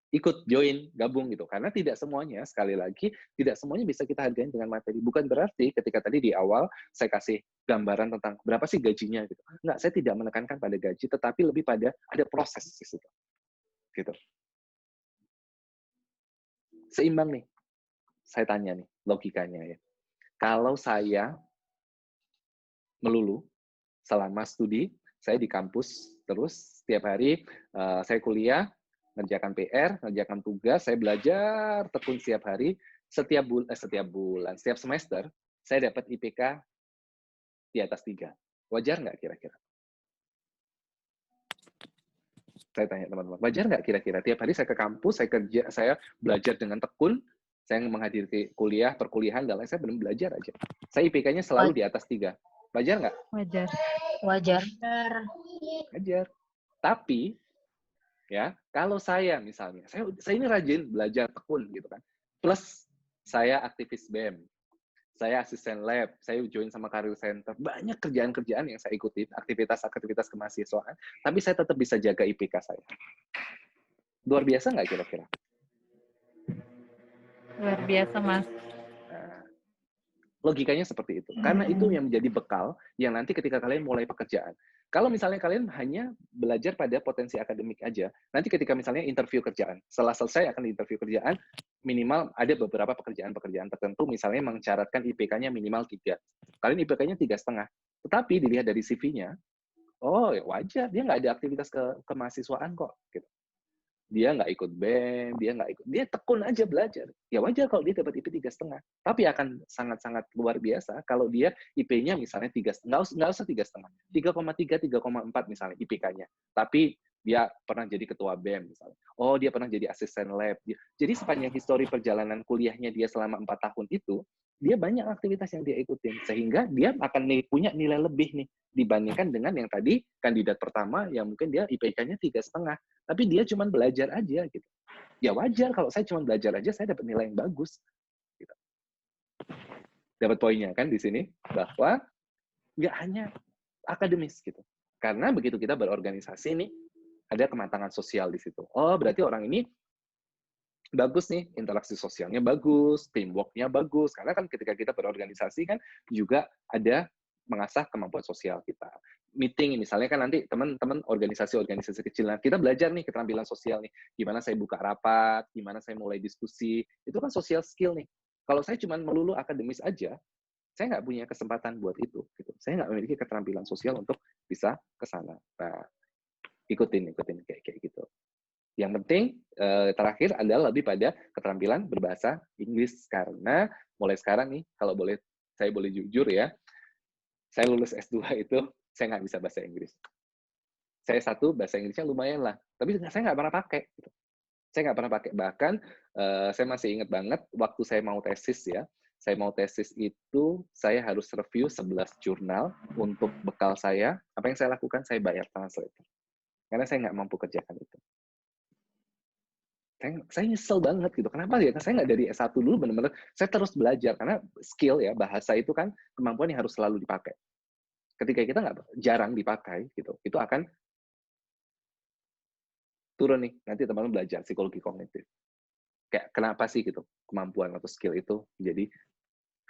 Ikut, join, gabung gitu. Karena tidak semuanya, sekali lagi, tidak semuanya bisa kita hargain dengan materi. Bukan berarti ketika tadi di awal saya kasih gambaran tentang berapa sih gajinya gitu. Enggak, saya tidak menekankan pada gaji, tetapi lebih pada ada proses di situ. Gitu. Seimbang nih. Saya tanya nih, logikanya ya. Kalau saya melulu selama studi, saya di kampus terus setiap hari saya kuliah, ngerjakan PR, ngerjakan tugas, saya belajar tekun setiap hari, setiap semester, saya dapat IPK di atas 3. Wajar nggak kira-kira? Saya tanya teman-teman, wajar nggak kira-kira? Tiap hari saya ke kampus, saya belajar dengan tekun, saya menghadiri kuliah, perkuliahan, dan lain, saya benar belajar aja. Saya IPK-nya selalu di atas 3. Wajar nggak? Wajar. Wajar. Wajar. Tapi, ya, kalau saya misalnya, saya ini rajin belajar tekun gitu kan, plus saya aktivis BEM, saya asisten lab, saya join sama career center, banyak kerjaan-kerjaan yang saya ikutin, aktivitas-aktivitas kemahasiswaan, tapi saya tetap bisa jaga IPK saya. Luar biasa nggak kira-kira? Luar biasa, Mas. Nah, logikanya seperti itu. Karena itu yang menjadi bekal yang nanti ketika kalian mulai pekerjaan. Kalau misalnya kalian hanya belajar pada potensi akademik aja, nanti ketika misalnya interview kerjaan, setelah selesai akan interview kerjaan, minimal ada beberapa pekerjaan-pekerjaan tertentu, misalnya mencaratkan IPK-nya minimal 3. Kalian IPK-nya 3,5. Tetapi dilihat dari CV-nya, oh ya wajar, dia nggak ada aktivitas kemahasiswaan kok. Gitu. Dia nggak ikut BEM, dia tekun aja belajar. Ya wajar kalau dia dapat IP 3,5. Tapi akan sangat-sangat luar biasa kalau dia IP-nya misalnya 3,5, nggak usah 3,5, 3,3, 3,4 misalnya IPK-nya. Tapi dia pernah jadi ketua BEM misalnya. Oh, dia pernah jadi asisten lab. Jadi sepanjang histori perjalanan kuliahnya dia selama 4 tahun itu, dia banyak aktivitas yang dia ikutin, sehingga dia akan punya nilai lebih nih dibandingkan dengan yang tadi kandidat pertama yang mungkin dia IPK-nya 3,5, tapi dia cuma belajar aja gitu. Ya wajar kalau saya cuma belajar aja saya dapat nilai yang bagus. Gitu. Dapat poinnya kan di sini bahwa nggak hanya akademis gitu. Karena begitu kita berorganisasi nih ada kematangan sosial di situ. Oh berarti orang ini bagus nih, interaksi sosialnya bagus, teamwork-nya bagus. Karena kan ketika kita berorganisasi kan juga ada mengasah kemampuan sosial kita. Meeting, misalnya kan nanti teman-teman organisasi-organisasi kecil, nah kita belajar nih keterampilan sosial nih. Gimana saya buka rapat, gimana saya mulai diskusi, itu kan social skill nih. Kalau saya cuma melulu akademis aja, saya nggak punya kesempatan buat itu. Gitu. Saya nggak memiliki keterampilan sosial untuk bisa ke sana. Nah, ikutin kayak gitu. Yang penting terakhir adalah lebih pada keterampilan berbahasa Inggris, karena mulai sekarang nih kalau saya boleh jujur ya, saya lulus S2 itu saya nggak bisa bahasa Inggris. Saya satu, bahasa Inggrisnya lumayan lah, tapi saya nggak pernah pakai. Gitu. Saya nggak pernah pakai. Bahkan saya masih ingat banget waktu saya mau tesis ya. Saya mau tesis itu saya harus review 11 jurnal untuk bekal saya. Apa yang saya lakukan? Saya bayar translator. Karena saya nggak mampu kerjakan itu. Saya nyesel banget gitu. Kenapa ya? Saya nggak dari S1 dulu benar-benar. Saya terus belajar. Karena skill ya, bahasa itu kan kemampuan yang harus selalu dipakai. Ketika kita nggak jarang dipakai, gitu, itu akan turun nih. Nanti teman-teman belajar psikologi kognitif. Kayak kenapa sih gitu kemampuan atau skill itu jadi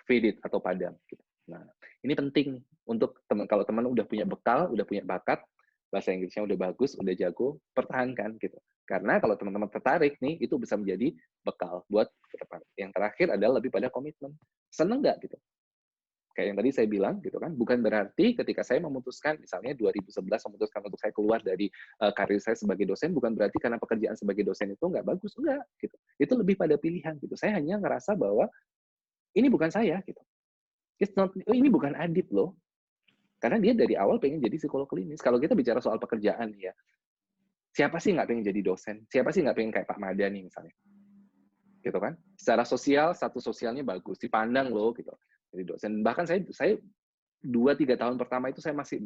faded atau padam gitu. Nah, ini penting untuk teman, kalau teman udah punya bekal, udah punya bakat, bahasa Inggrisnya udah bagus, udah jago, pertahankan gitu. Karena kalau teman-teman tertarik nih, itu bisa menjadi bekal buat ke depan. Yang terakhir adalah lebih pada komitmen. Seneng nggak gitu? Kayak yang tadi saya bilang gitu kan, bukan berarti ketika saya memutuskan, misalnya 2011 memutuskan untuk saya keluar dari karir saya sebagai dosen, bukan berarti karena pekerjaan sebagai dosen itu nggak bagus, enggak gitu. Itu lebih pada pilihan gitu. Saya hanya ngerasa bahwa ini bukan saya gitu. Ini bukan Adit loh. Karena dia dari awal pengen jadi psikolog klinis. Kalau kita bicara soal pekerjaan ya, siapa sih nggak pengen jadi dosen? Siapa sih nggak pengen kayak Pak Madani misalnya? Gitu kan? Secara sosial, status sosialnya bagus, dipandang loh gitu. Jadi dosen. Bahkan saya 2-3 tahun pertama itu saya masih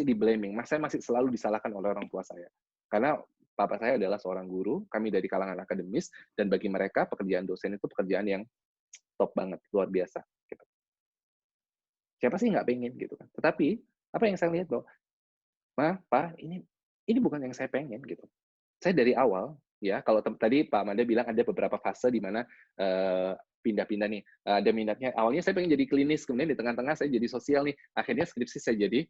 di blaming. Saya masih selalu disalahkan oleh orang tua saya. Karena papa saya adalah seorang guru, kami dari kalangan akademis, dan bagi mereka pekerjaan dosen itu pekerjaan yang top banget, luar biasa. Gitu. Siapa sih nggak pengen gitu kan? Tetapi apa yang saya lihat bahwa, Pak, ini bukan yang saya pengen gitu. Saya dari awal ya, kalau tadi Pak Amanda bilang ada beberapa fase di mana pindah-pindah nih. Ada minatnya. Awalnya saya pengen jadi klinis, kemudian di tengah-tengah saya jadi sosial nih. Akhirnya skripsi saya jadi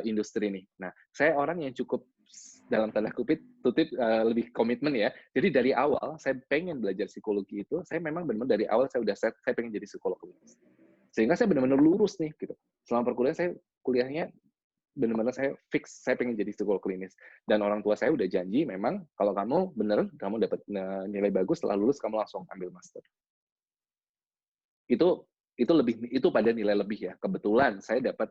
industri nih. Nah, saya orang yang cukup dalam tanda kutip lebih komitmen ya. Jadi dari awal saya pengen belajar psikologi itu, saya memang benar-benar dari awal saya udah set, saya pengen jadi psikolog klinis. Sehingga saya benar-benar lurus nih gitu. Selama perkuliahan saya kuliahnya benar-benar saya fix, saya pengen jadi psikolog klinis. Dan orang tua saya udah janji, memang kalau kamu bener, kamu dapat nilai bagus, setelah lulus kamu langsung ambil master. Itu pada nilai lebih ya. Kebetulan saya dapat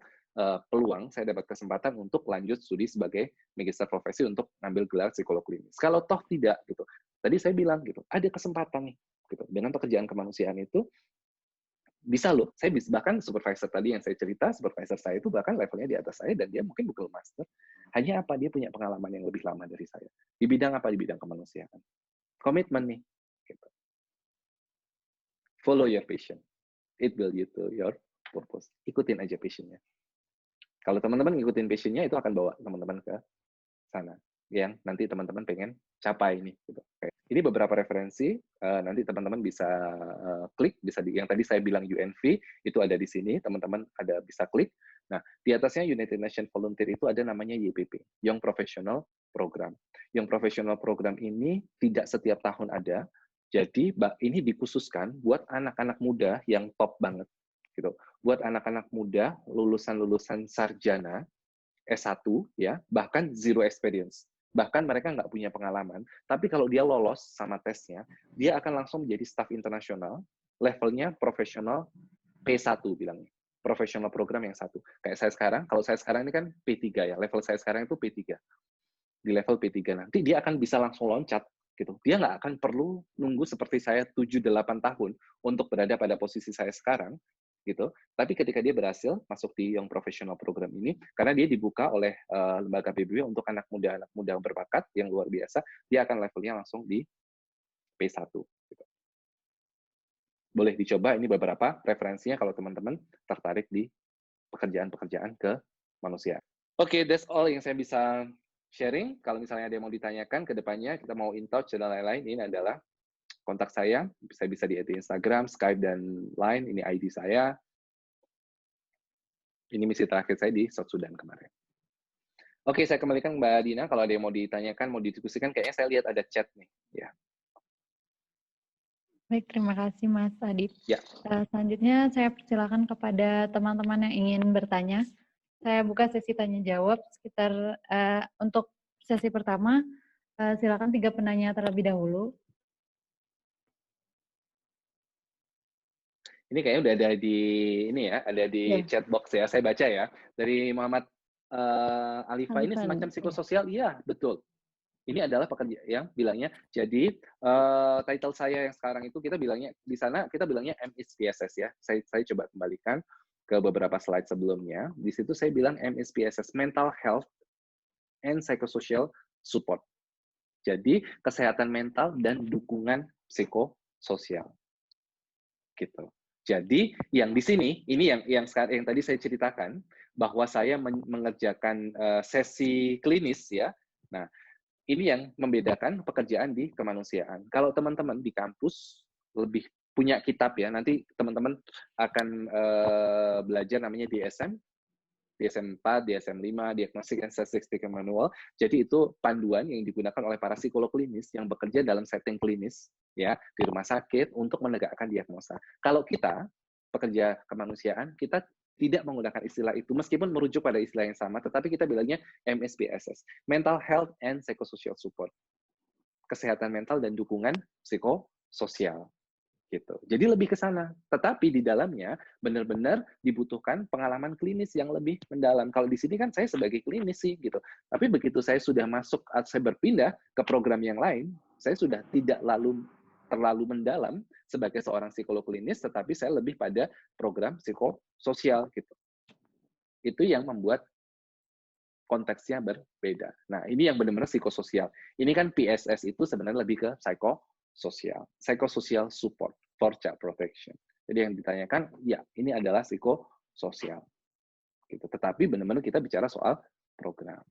peluang, saya dapat kesempatan untuk lanjut studi sebagai magister profesi untuk ngambil gelar psikolog klinis. Kalau toh tidak gitu. Tadi saya bilang gitu, ada kesempatan nih gitu. Dengan pekerjaan kemanusiaan itu bisa loh. Saya bisa, bahkan supervisor tadi yang saya cerita, supervisor saya itu bahkan levelnya di atas saya dan dia mungkin bukan master. Hanya apa, dia punya pengalaman yang lebih lama dari saya. Di bidang apa? Di bidang kemanusiaan. Komitmen nih. Gitu. Follow your passion. It will lead to your purpose. Ikutin aja passion-nya. Kalau teman-teman ngikutin passion-nya, itu akan bawa teman-teman ke sana. Yang nanti teman-teman pengen capai nih. Gitu. Ini beberapa referensi, nanti teman-teman bisa klik, yang tadi saya bilang UNV, itu ada di sini, teman-teman ada bisa klik. Nah, di atasnya United Nations Volunteer itu ada namanya YPP, Young Professional Program. Young Professional Program ini tidak setiap tahun ada, jadi ini dikhususkan buat anak-anak muda yang top banget. Gitu. Buat anak-anak muda, lulusan-lulusan sarjana, S1, ya, bahkan zero experience. Bahkan mereka nggak punya pengalaman, tapi kalau dia lolos sama tesnya, dia akan langsung menjadi staf internasional, levelnya profesional P1 bilangnya. Profesional program yang satu. Kayak saya sekarang, kalau saya sekarang ini kan P3 ya, level saya sekarang itu P3. Di level P3 nanti dia akan bisa langsung loncat gitu. Dia nggak akan perlu nunggu seperti saya 7-8 tahun untuk berada pada posisi saya sekarang, gitu. Tapi ketika dia berhasil masuk di Young Professional Program ini, karena dia dibuka oleh lembaga PBB untuk anak muda yang berbakat, yang luar biasa, dia akan levelnya langsung di P1. Gitu. Boleh dicoba, ini beberapa referensinya kalau teman-teman tertarik di pekerjaan-pekerjaan ke manusia. Oke, that's all yang saya bisa sharing. Kalau misalnya ada yang mau ditanyakan ke depannya, kita mau in touch dan lain-lain, ini adalah kontak saya bisa di Instagram, Skype, dan Line. Ini ID saya. Ini misi terakhir saya di South Sudan kemarin. Oke, saya kembalikan Mbak Dina. Kalau ada yang mau ditanyakan, mau didiskusikan, kayaknya saya lihat ada chat nih. Ya. Baik, terima kasih Mas Adit. Ya. Selanjutnya saya persilakan kepada teman-teman yang ingin bertanya. Saya buka sesi tanya-jawab sekitar untuk sesi pertama. Silakan 3 penanya terlebih dahulu. Ini kayaknya udah ada di chat box ya. Saya baca ya. Dari Muhammad Alifa ini Alifan, semacam iya. psikososial? Iya, betul. Ini adalah pekerja yang bilangnya. Jadi title saya yang sekarang itu kita bilangnya di sana kita bilangnya MSPSS ya. Saya coba kembalikan ke beberapa slide sebelumnya. Di situ saya bilang MSPSS, Mental Health and Psychosocial Support. Jadi kesehatan mental dan dukungan psikososial. Gitu. Jadi yang di sini ini yang tadi saya ceritakan bahwa saya mengerjakan sesi klinis ya. Nah, ini yang membedakan pekerjaan di kemanusiaan. Kalau teman-teman di kampus lebih punya kitab ya, nanti teman-teman akan belajar namanya DSM, DSM 4, DSM 5, Diagnostic and Statistical Manual. Jadi itu panduan yang digunakan oleh para psikolog klinis yang bekerja dalam setting klinis ya di rumah sakit untuk menegakkan diagnosa. Kalau kita pekerja kemanusiaan, kita tidak menggunakan istilah itu meskipun merujuk pada istilah yang sama, tetapi kita bilangnya MSPSS, Mental Health and Psychosocial Support. Kesehatan mental dan dukungan psikososial. Gitu. Jadi lebih ke sana. Tetapi di dalamnya benar-benar dibutuhkan pengalaman klinis yang lebih mendalam. Kalau di sini kan saya sebagai klinis sih gitu. Tapi begitu saya sudah masuk, saya berpindah ke program yang lain, saya sudah tidak terlalu mendalam sebagai seorang psikolog klinis, tetapi saya lebih pada program psikososial gitu. Itu yang membuat konteksnya berbeda. Nah, ini yang benar-benar psikososial. Ini kan PSS itu sebenarnya lebih ke psychosocial support for child protection. Jadi yang ditanyakan, ya ini adalah psikososial. Gitu. Tetapi benar-benar kita bicara soal program.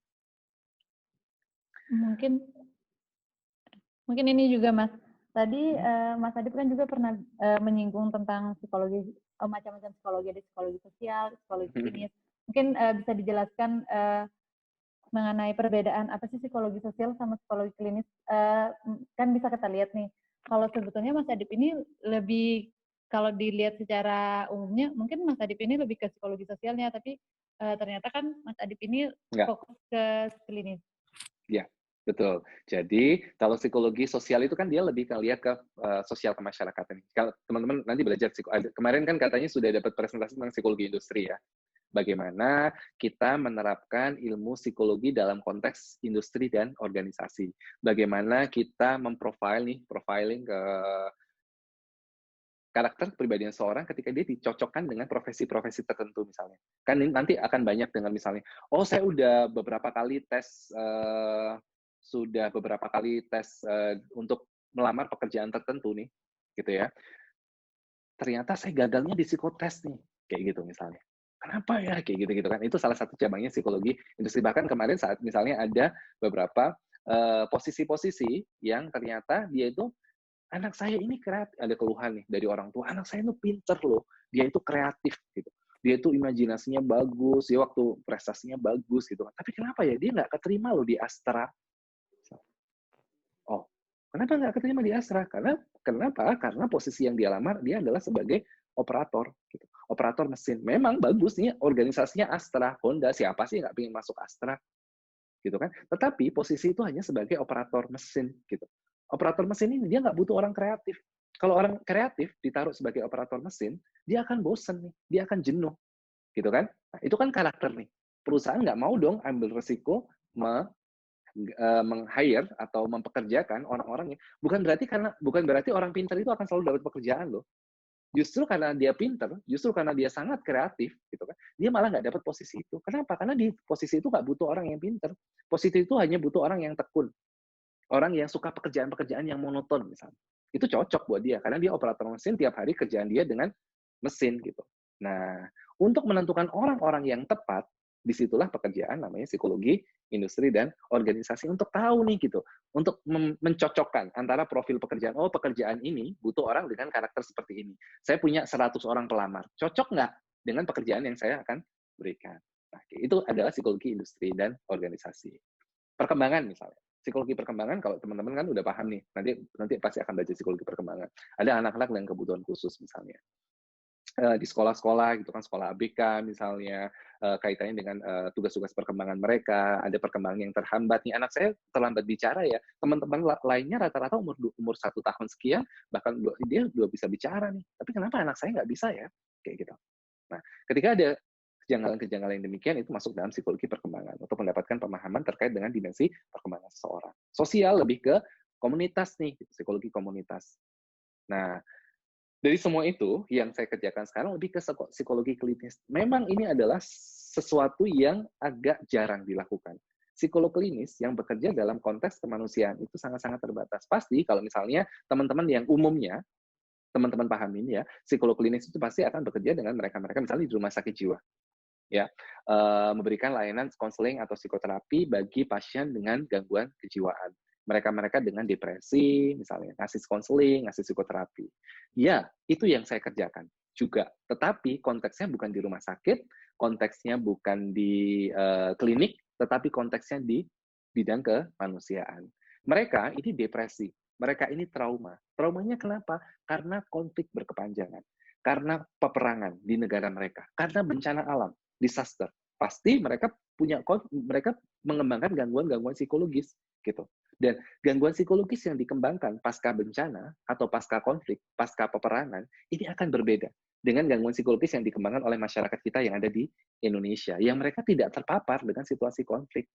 Mungkin ini juga Mas. Tadi Mas Adip kan juga pernah menyinggung tentang psikologi, macam-macam psikologi, ada psikologi sosial, psikologi klinis. Mungkin bisa dijelaskan mengenai perbedaan apa sih psikologi sosial sama psikologi klinis. Kan bisa kita lihat nih, kalau sebetulnya Mas Adip ini lebih, kalau dilihat secara umumnya, mungkin Mas Adip ini lebih ke psikologi sosialnya, tapi ternyata kan Mas Adip ini fokus ke klinis. Ya, betul. Jadi kalau psikologi sosial itu kan dia lebih lihat ke sosial kemasyarakatan. Kalau teman-teman nanti belajar kemarin kan katanya sudah dapat presentasi tentang psikologi industri ya. Bagaimana kita menerapkan ilmu psikologi dalam konteks industri dan organisasi. Bagaimana kita profiling ke karakter kepribadian seorang ketika dia dicocokkan dengan profesi-profesi tertentu misalnya. Kan nanti akan banyak dengan misalnya, oh saya udah beberapa kali tes untuk melamar pekerjaan tertentu nih, gitu ya. Ternyata saya gagalnya di psikotes nih, kayak gitu misalnya. Kenapa ya kayak gitu kan? Itu salah satu cabangnya psikologi industri. Bahkan kemarin saat misalnya ada beberapa posisi-posisi yang ternyata dia itu anak saya ini kreatif, ada keluhan nih dari orang tua, anak saya itu pinter loh, dia itu kreatif gitu, dia itu imajinasinya bagus, dia waktu prestasinya bagus gitu. Tapi kenapa ya dia nggak keterima loh di Astra? Oh, kenapa nggak keterima di Astra? Kenapa? Karena posisi yang dia lamar dia adalah sebagai operator, gitu. Operator mesin. Memang bagus nih organisasinya Astra, Honda, siapa sih nggak pengen masuk Astra, gitu kan? Tetapi posisi itu hanya sebagai operator mesin, gitu. Operator mesin ini dia nggak butuh orang kreatif. Kalau orang kreatif ditaruh sebagai operator mesin, dia akan bosen nih, dia akan jenuh, gitu kan? Nah, itu kan karakter nih. Perusahaan nggak mau dong ambil resiko meng-hire atau mempekerjakan orang-orang yang bukan berarti orang pintar itu akan selalu dapat pekerjaan loh. Justru karena dia pinter, justru karena dia sangat kreatif, gitu kan, dia malah nggak dapat posisi itu. Kenapa? Karena di posisi itu nggak butuh orang yang pinter. Posisi itu hanya butuh orang yang tekun, orang yang suka pekerjaan-pekerjaan yang monoton misalnya. Itu cocok buat dia, karena dia operator mesin, tiap hari kerjaan dia dengan mesin gitu. Nah, untuk menentukan orang-orang yang tepat, disitulah pekerjaan namanya psikologi industri dan organisasi untuk tahu nih gitu, untuk mencocokkan antara profil pekerjaan. Oh, pekerjaan ini butuh orang dengan karakter seperti ini. Saya punya 100 orang pelamar, cocok nggak dengan pekerjaan yang saya akan berikan? Nah, itu adalah psikologi industri dan organisasi. Perkembangan misalnya, psikologi perkembangan kalau teman-teman kan udah paham nih, nanti pasti akan baca psikologi perkembangan. Ada anak-anak dengan kebutuhan khusus misalnya. Di sekolah-sekolah gitu kan, sekolah ABK misalnya, kaitannya dengan tugas-tugas perkembangan mereka, ada perkembangan yang terhambat nih, anak saya terlambat bicara ya, teman-teman lainnya rata-rata umur 1 tahun sekian, bahkan dia udah bisa bicara nih, tapi kenapa anak saya nggak bisa ya, kayak gitu. Nah, ketika ada kejanggalan-kejanggalan yang demikian itu masuk dalam psikologi perkembangan untuk mendapatkan pemahaman terkait dengan dimensi perkembangan seseorang. Sosial lebih ke komunitas nih, psikologi komunitas. Nah, dari semua itu yang saya kerjakan sekarang lebih ke psikologi klinis. Memang ini adalah sesuatu yang agak jarang dilakukan. Psikolog klinis yang bekerja dalam konteks kemanusiaan itu sangat-sangat terbatas. Pasti kalau misalnya teman-teman yang umumnya, teman-teman pahamin ya, psikolog klinis itu pasti akan bekerja dengan mereka-mereka misalnya di rumah sakit jiwa. Ya, memberikan layanan konseling atau psikoterapi bagi pasien dengan gangguan kejiwaan. Mereka-mereka dengan depresi, misalnya, ngasih konseling, ngasih psikoterapi. Ya, itu yang saya kerjakan juga. Tetapi konteksnya bukan di rumah sakit, konteksnya bukan di klinik, tetapi konteksnya di bidang kemanusiaan. Mereka ini depresi, mereka ini trauma. Traumanya kenapa? Karena konflik berkepanjangan, karena peperangan di negara mereka, karena bencana alam, disaster. Pasti mereka mereka mengembangkan gangguan-gangguan psikologis gitu. Dan gangguan psikologis yang dikembangkan pasca bencana atau pasca konflik, pasca peperangan, ini akan berbeda dengan gangguan psikologis yang dikembangkan oleh masyarakat kita yang ada di Indonesia, yang mereka tidak terpapar dengan situasi konflik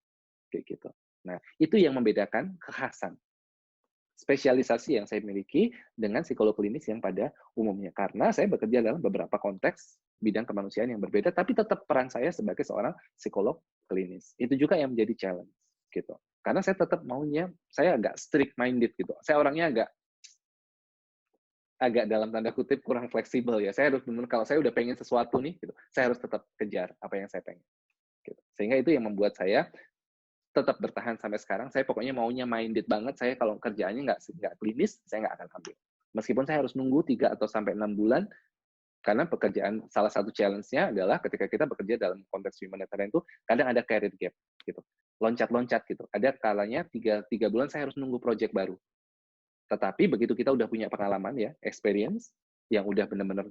kayak gitu. Nah, itu yang membedakan kekhasan spesialisasi yang saya miliki dengan psikolog klinis yang pada umumnya. Karena saya bekerja dalam beberapa konteks bidang kemanusiaan yang berbeda, tapi tetap peran saya sebagai seorang psikolog klinis. Itu juga yang menjadi challenge, gitu. Karena saya tetap maunya, saya agak strict minded gitu. Saya orangnya agak dalam tanda kutip kurang fleksibel ya. Saya harus benar kalau saya udah pengen sesuatu nih, gitu, saya harus tetap kejar apa yang saya pengen. Gitu. Sehingga itu yang membuat saya tetap bertahan sampai sekarang. Saya pokoknya maunya minded banget. Saya kalau kerjaannya nggak klinis, saya nggak akan ambil. Meskipun saya harus nunggu 3 atau sampai 6 bulan, karena pekerjaan salah satu challenge-nya adalah ketika kita bekerja dalam konteks humanitarian itu, kadang ada career gap, gitu. Loncat-loncat gitu. Ada kalanya 3 bulan saya harus nunggu project baru. Tetapi begitu kita udah punya pengalaman ya, experience, yang udah benar-benar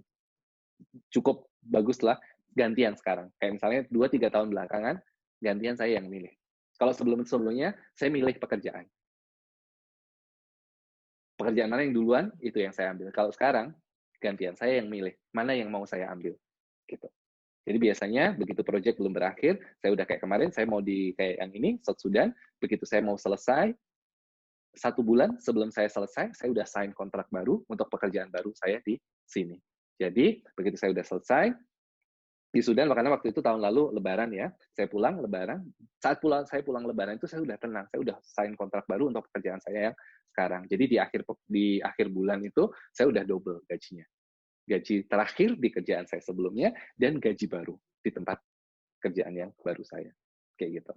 cukup bagus lah, gantian sekarang. Kayak misalnya 2-3 tahun belakangan, gantian saya yang milih. Kalau sebelumnya, saya milih pekerjaan. Pekerjaan mana yang duluan, itu yang saya ambil. Kalau sekarang, gantian saya yang milih. Mana yang mau saya ambil. Gitu. Jadi biasanya, begitu proyek belum berakhir, saya udah kayak kemarin, saya mau kayak yang ini, South Sudan, begitu saya mau selesai, 1 bulan sebelum saya selesai, saya udah sign kontrak baru untuk pekerjaan baru saya di sini. Jadi, begitu saya udah selesai, di Sudan, karena waktu itu tahun lalu Lebaran ya, saya pulang Lebaran, saat saya pulang Lebaran itu saya udah tenang, saya udah sign kontrak baru untuk pekerjaan saya yang sekarang. Jadi di akhir bulan itu saya udah double gajinya, gaji terakhir di kerjaan saya sebelumnya dan gaji baru di tempat kerjaan yang baru saya, kayak gitu.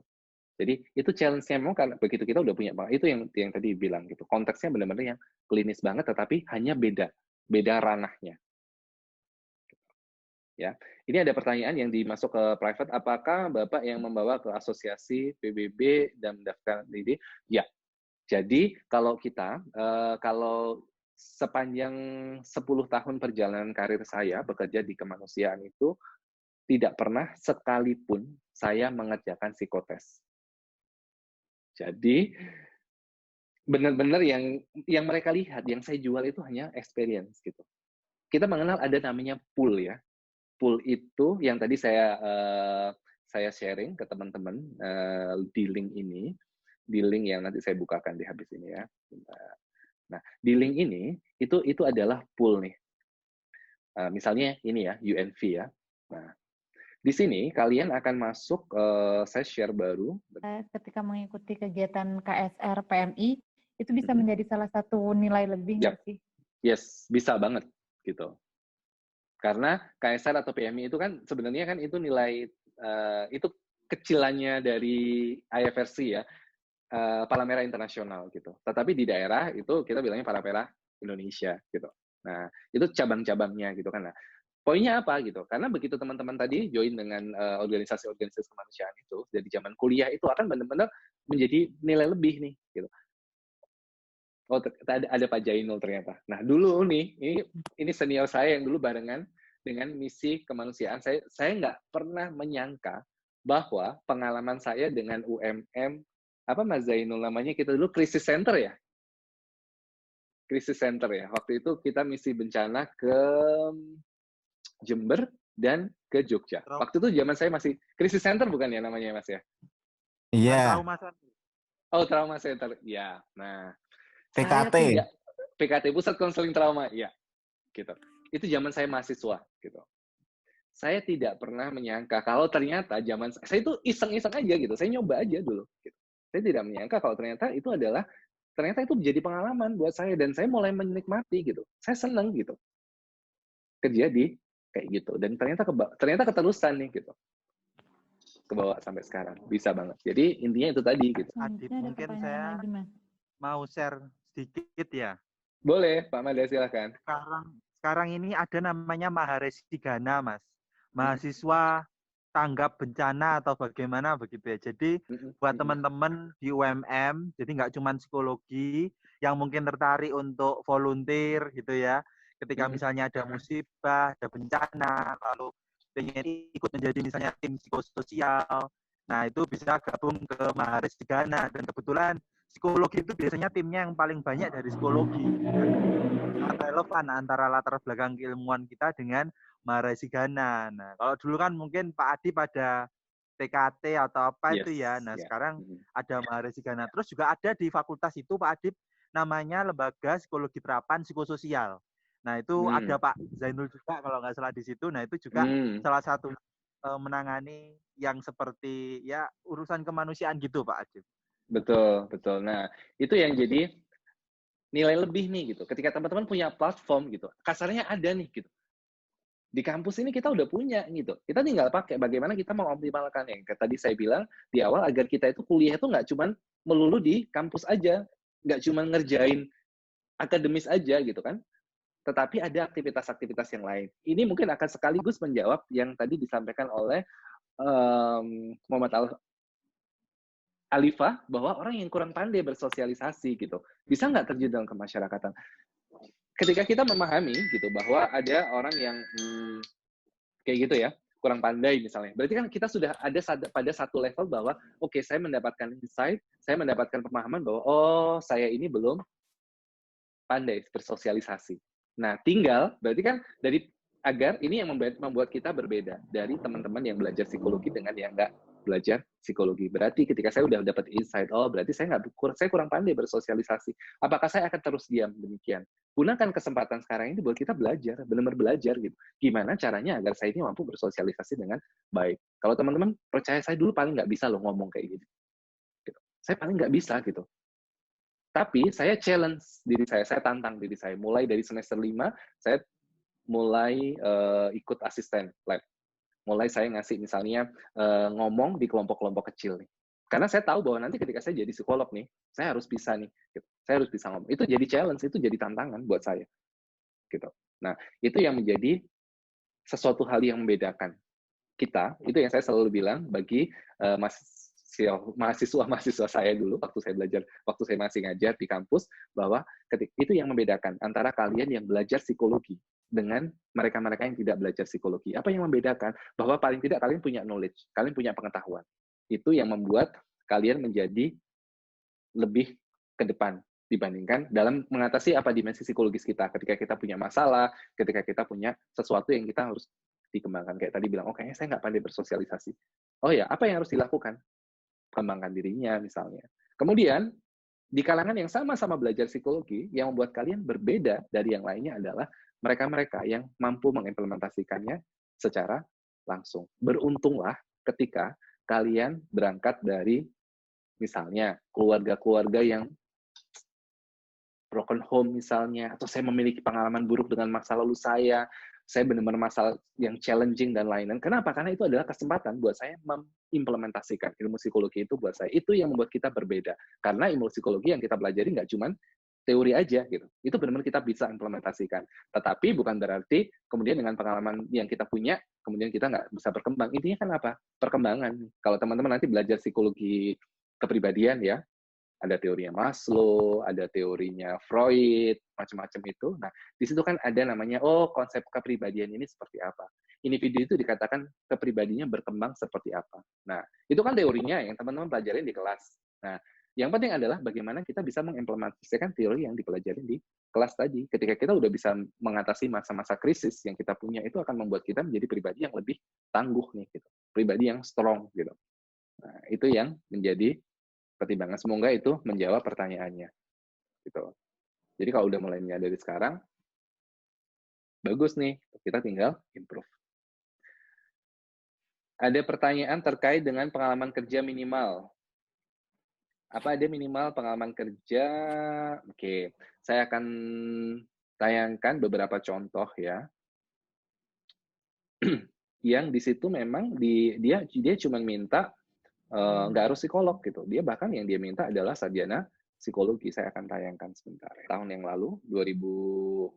Jadi itu challenge-nya memang karena begitu kita udah punya, itu yang tadi bilang gitu, konteksnya benar-benar yang klinis banget, tetapi hanya beda ranahnya. Ya, ini ada pertanyaan yang dimasuk ke private. Apakah Bapak yang membawa ke asosiasi PBB dan mendaftarkan ini? Ya. Jadi kalau kita, kalau sepanjang 10 tahun perjalanan karir saya bekerja di kemanusiaan itu, tidak pernah sekalipun saya mengerjakan psikotes. Jadi benar-benar yang mereka lihat, yang saya jual itu hanya experience gitu. Kita mengenal ada namanya pool ya. Pool itu yang tadi saya sharing ke teman-teman di link ini, di link yang nanti saya bukakan di habis ini ya. Nah, di link ini itu adalah pool nih. Misalnya ini ya, UNV ya. Nah, di sini kalian akan masuk, saya share baru. Ketika mengikuti kegiatan KSR PMI, itu bisa menjadi salah satu nilai lebih nggak sih? Yes, bisa banget gitu. Karena KSR atau PMI itu kan sebenarnya kan itu nilai, itu kecilannya dari IFRC ya, Palang Internasional gitu. Tetapi di daerah itu kita bilangnya Palang Indonesia gitu. Nah, itu cabang-cabangnya gitu kan. Nah, poinnya apa gitu? Karena begitu teman-teman tadi join dengan organisasi-organisasi kemanusiaan itu, dari zaman kuliah itu akan benar-benar menjadi nilai lebih nih gitu. Oh, ada Pak Jainul ternyata. Nah, dulu nih, ini senior saya yang dulu barengan dengan misi kemanusiaan. Saya nggak pernah menyangka bahwa pengalaman saya dengan UMM, apa Mas Zainul namanya, kita dulu krisis center ya? Krisis center ya. Waktu itu kita misi bencana ke Jember, dan ke Jogja. Waktu itu zaman saya masih krisis center bukan ya namanya Mas ya? Iya, Trauma Center. Oh, trauma center. Ya. Nah, saya PKT. tidak PKT Pusat Konseling Trauma, ya. Gitu. Itu zaman saya mahasiswa gitu. Saya tidak pernah menyangka kalau ternyata zaman saya itu iseng-iseng aja gitu. Saya nyoba aja dulu gitu. Saya tidak menyangka kalau ternyata itu menjadi pengalaman buat saya dan saya mulai menikmati gitu. Saya senang gitu. Kerja di kayak gitu dan ternyata keterusan nih gitu. Ke bawah sampai sekarang. Bisa banget. Jadi intinya itu tadi gitu. Adit, Selanjutnya ada mungkin pertanyaan saya lagi, Mas. mau share sedikit ya. Boleh, Pak Mada silakan. Sekarang ini ada namanya Maharesigana, Mas. Mahasiswa tanggap bencana atau bagaimana begitu ya. Jadi buat teman-teman di UMM, jadi nggak cuma psikologi yang mungkin tertarik untuk volunteer gitu ya. Ketika misalnya ada musibah, ada bencana, lalu pengen ikut menjadi misalnya tim psikososial, nah itu bisa gabung ke Maharesigana. Dan kebetulan psikologi itu biasanya timnya yang paling banyak dari psikologi. Relevan antara latar belakang keilmuan kita dengan Maharesigana. Nah, kalau dulu kan mungkin Pak Adi pada TKT atau apa itu ya. Nah, sekarang ada Maharesigana. Terus juga ada di fakultas itu Pak Adip namanya Lembaga Psikologi Terapan Psikososial. Nah, itu ada Pak Zainul juga kalau nggak salah di situ. Nah, itu juga salah satu menangani yang seperti ya urusan kemanusiaan gitu Pak Adip. Betul, betul. Nah, itu yang jadi nilai lebih nih gitu. Ketika teman-teman punya platform gitu, kasarnya ada nih gitu. Di kampus ini kita udah punya gitu. Kita tinggal pakai bagaimana kita mengoptimalkan yang tadi saya bilang di awal agar kita itu kuliah itu nggak cuma melulu di kampus aja, nggak cuma ngerjain akademis aja gitu kan. Tetapi ada aktivitas-aktivitas yang lain. Ini mungkin akan sekaligus menjawab yang tadi disampaikan oleh Muhammad Alifah bahwa orang yang kurang pandai bersosialisasi gitu bisa nggak terjun dalam kemasyarakatan. Ketika kita memahami gitu bahwa ada orang yang kayak gitu ya kurang pandai misalnya, berarti kan kita sudah ada pada satu level bahwa oke, saya mendapatkan insight, saya mendapatkan pemahaman bahwa oh saya ini belum pandai bersosialisasi. Nah tinggal berarti kan dari agar ini yang membuat kita berbeda dari teman-teman yang belajar psikologi dengan yang nggak belajar psikologi. Berarti ketika saya udah dapat insight, oh berarti saya kurang pandai bersosialisasi. Apakah saya akan terus diam demikian? Gunakan kesempatan sekarang ini buat kita belajar, benar-benar belajar gitu. Gimana caranya agar saya ini mampu bersosialisasi dengan baik. Kalau teman-teman percaya saya dulu paling nggak bisa loh ngomong kayak gitu. Saya paling nggak bisa gitu. Tapi saya challenge diri saya tantang diri saya. Mulai dari semester 5, saya mulai ikut asisten lab. Mulai saya ngasih misalnya ngomong di kelompok-kelompok kecil nih. Karena saya tahu bahwa nanti ketika saya jadi psikolog nih, saya harus bisa nih. Gitu. Saya harus bisa ngomong. Itu jadi challenge, itu jadi tantangan buat saya. Gitu. Nah, itu yang menjadi sesuatu hal yang membedakan kita. Itu yang saya selalu bilang bagi mahasiswa saya dulu waktu saya masih ngajar di kampus, bahwa itu yang membedakan antara kalian yang belajar psikologi dengan mereka-mereka yang tidak belajar psikologi. Apa yang membedakan? Bahwa paling tidak kalian punya knowledge, kalian punya pengetahuan. Itu yang membuat kalian menjadi lebih ke depan dibandingkan dalam mengatasi apa dimensi psikologis kita. Ketika kita punya masalah, ketika kita punya sesuatu yang kita harus dikembangkan. Kayak tadi bilang, oh kayaknya saya nggak pandai bersosialisasi. Oh ya, apa yang harus dilakukan? Kembangkan dirinya misalnya. Kemudian, di kalangan yang sama-sama belajar psikologi, yang membuat kalian berbeda dari yang lainnya adalah mereka-mereka yang mampu mengimplementasikannya secara langsung. Beruntunglah ketika kalian berangkat dari misalnya keluarga-keluarga yang broken home misalnya, atau saya memiliki pengalaman buruk dengan masa lalu saya benar-benar masalah yang challenging dan lain-lain. Kenapa? Karena itu adalah kesempatan buat saya mengimplementasikan ilmu psikologi itu buat saya. Itu yang membuat kita berbeda. Karena ilmu psikologi yang kita pelajari nggak cuma teori aja gitu. Itu benar-benar kita bisa implementasikan. Tetapi bukan berarti kemudian dengan pengalaman yang kita punya, kemudian kita nggak bisa berkembang. Intinya kan apa? Perkembangan. Kalau teman-teman nanti belajar psikologi kepribadian ya, ada teorinya Maslow, ada teorinya Freud, macam-macam itu. Nah, di situ kan ada namanya, oh konsep kepribadian ini seperti apa. Individu itu dikatakan kepribadiannya berkembang seperti apa. Nah, itu kan teorinya yang teman-teman pelajarin di kelas. Nah, Yang penting adalah bagaimana kita bisa mengimplementasikan teori yang dipelajari di kelas tadi. Ketika kita udah bisa mengatasi masa-masa krisis yang kita punya, itu akan membuat kita menjadi pribadi yang lebih tangguh nih, gitu. Pribadi yang strong, gitu. Nah, itu yang menjadi pertimbangan. Semoga itu menjawab pertanyaannya, gitu. Jadi kalau udah mulai menyadari sekarang, bagus nih, kita tinggal improve. Ada pertanyaan terkait dengan pengalaman kerja minimal. Apa ada minimal pengalaman kerja? Oke, saya akan tayangkan beberapa contoh ya. Yang di situ memang dia cuma minta nggak harus psikolog gitu. Dia bahkan yang dia minta adalah sarjana psikologi. Saya akan tayangkan sebentar. Tahun yang lalu,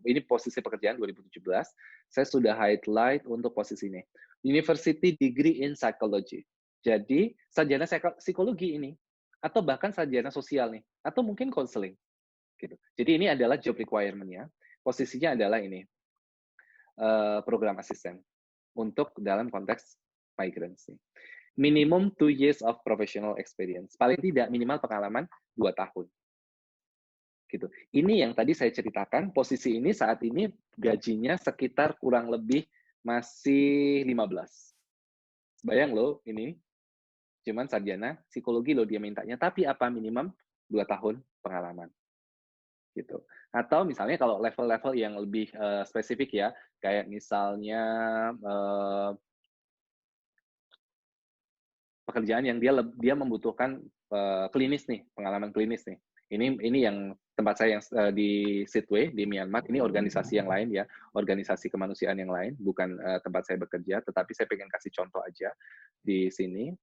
ini posisi pekerjaan 2017, saya sudah highlight untuk posisi ini. University Degree in Psychology. Jadi, sarjana psikologi ini, atau bahkan sarjana sosial nih, atau mungkin counseling. Gitu. Jadi ini adalah job requirement-nya. Posisinya adalah ini, program asisten untuk dalam konteks migrants. Minimum 2 years of professional experience. Paling tidak minimal pengalaman 2 tahun. Gitu. Ini yang tadi saya ceritakan, posisi ini saat ini gajinya sekitar kurang lebih masih 15. Bayang loh ini, cuman sarjana psikologi loh dia mintanya, tapi apa minimum 2 tahun pengalaman. Gitu. Atau misalnya kalau level-level yang lebih spesifik ya, kayak misalnya pekerjaan yang dia membutuhkan klinis nih, pengalaman klinis nih. Ini yang tempat saya yang di Sidway di Myanmar, ini organisasi yang lain ya, organisasi kemanusiaan yang lain, bukan tempat saya bekerja, tetapi saya pengen kasih contoh aja di sini.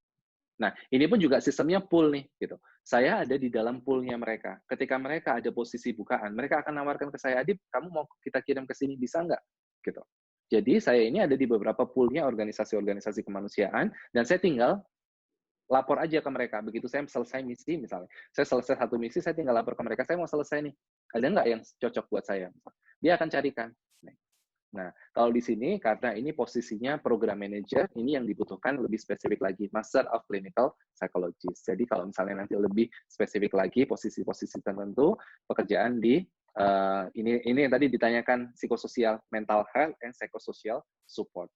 Nah, ini pun juga sistemnya pool nih, gitu. Saya ada di dalam poolnya mereka. Ketika mereka ada posisi bukaan, mereka akan nawarkan ke saya, Adib, kamu mau kita kirim ke sini, bisa nggak? Gitu. Jadi saya ini ada di beberapa poolnya organisasi-organisasi kemanusiaan, dan saya tinggal lapor aja ke mereka. Begitu saya selesai misi, misalnya, saya selesai satu misi, saya tinggal lapor ke mereka, saya mau selesai nih, ada nggak yang cocok buat saya? Dia akan carikan. Nah, kalau di sini, karena ini posisinya program manager, ini yang dibutuhkan lebih spesifik lagi, Master of Clinical Psychologist. Jadi kalau misalnya nanti lebih spesifik lagi, posisi-posisi tertentu, pekerjaan di, ini yang tadi ditanyakan, psikososial, mental health, and psychosocial support.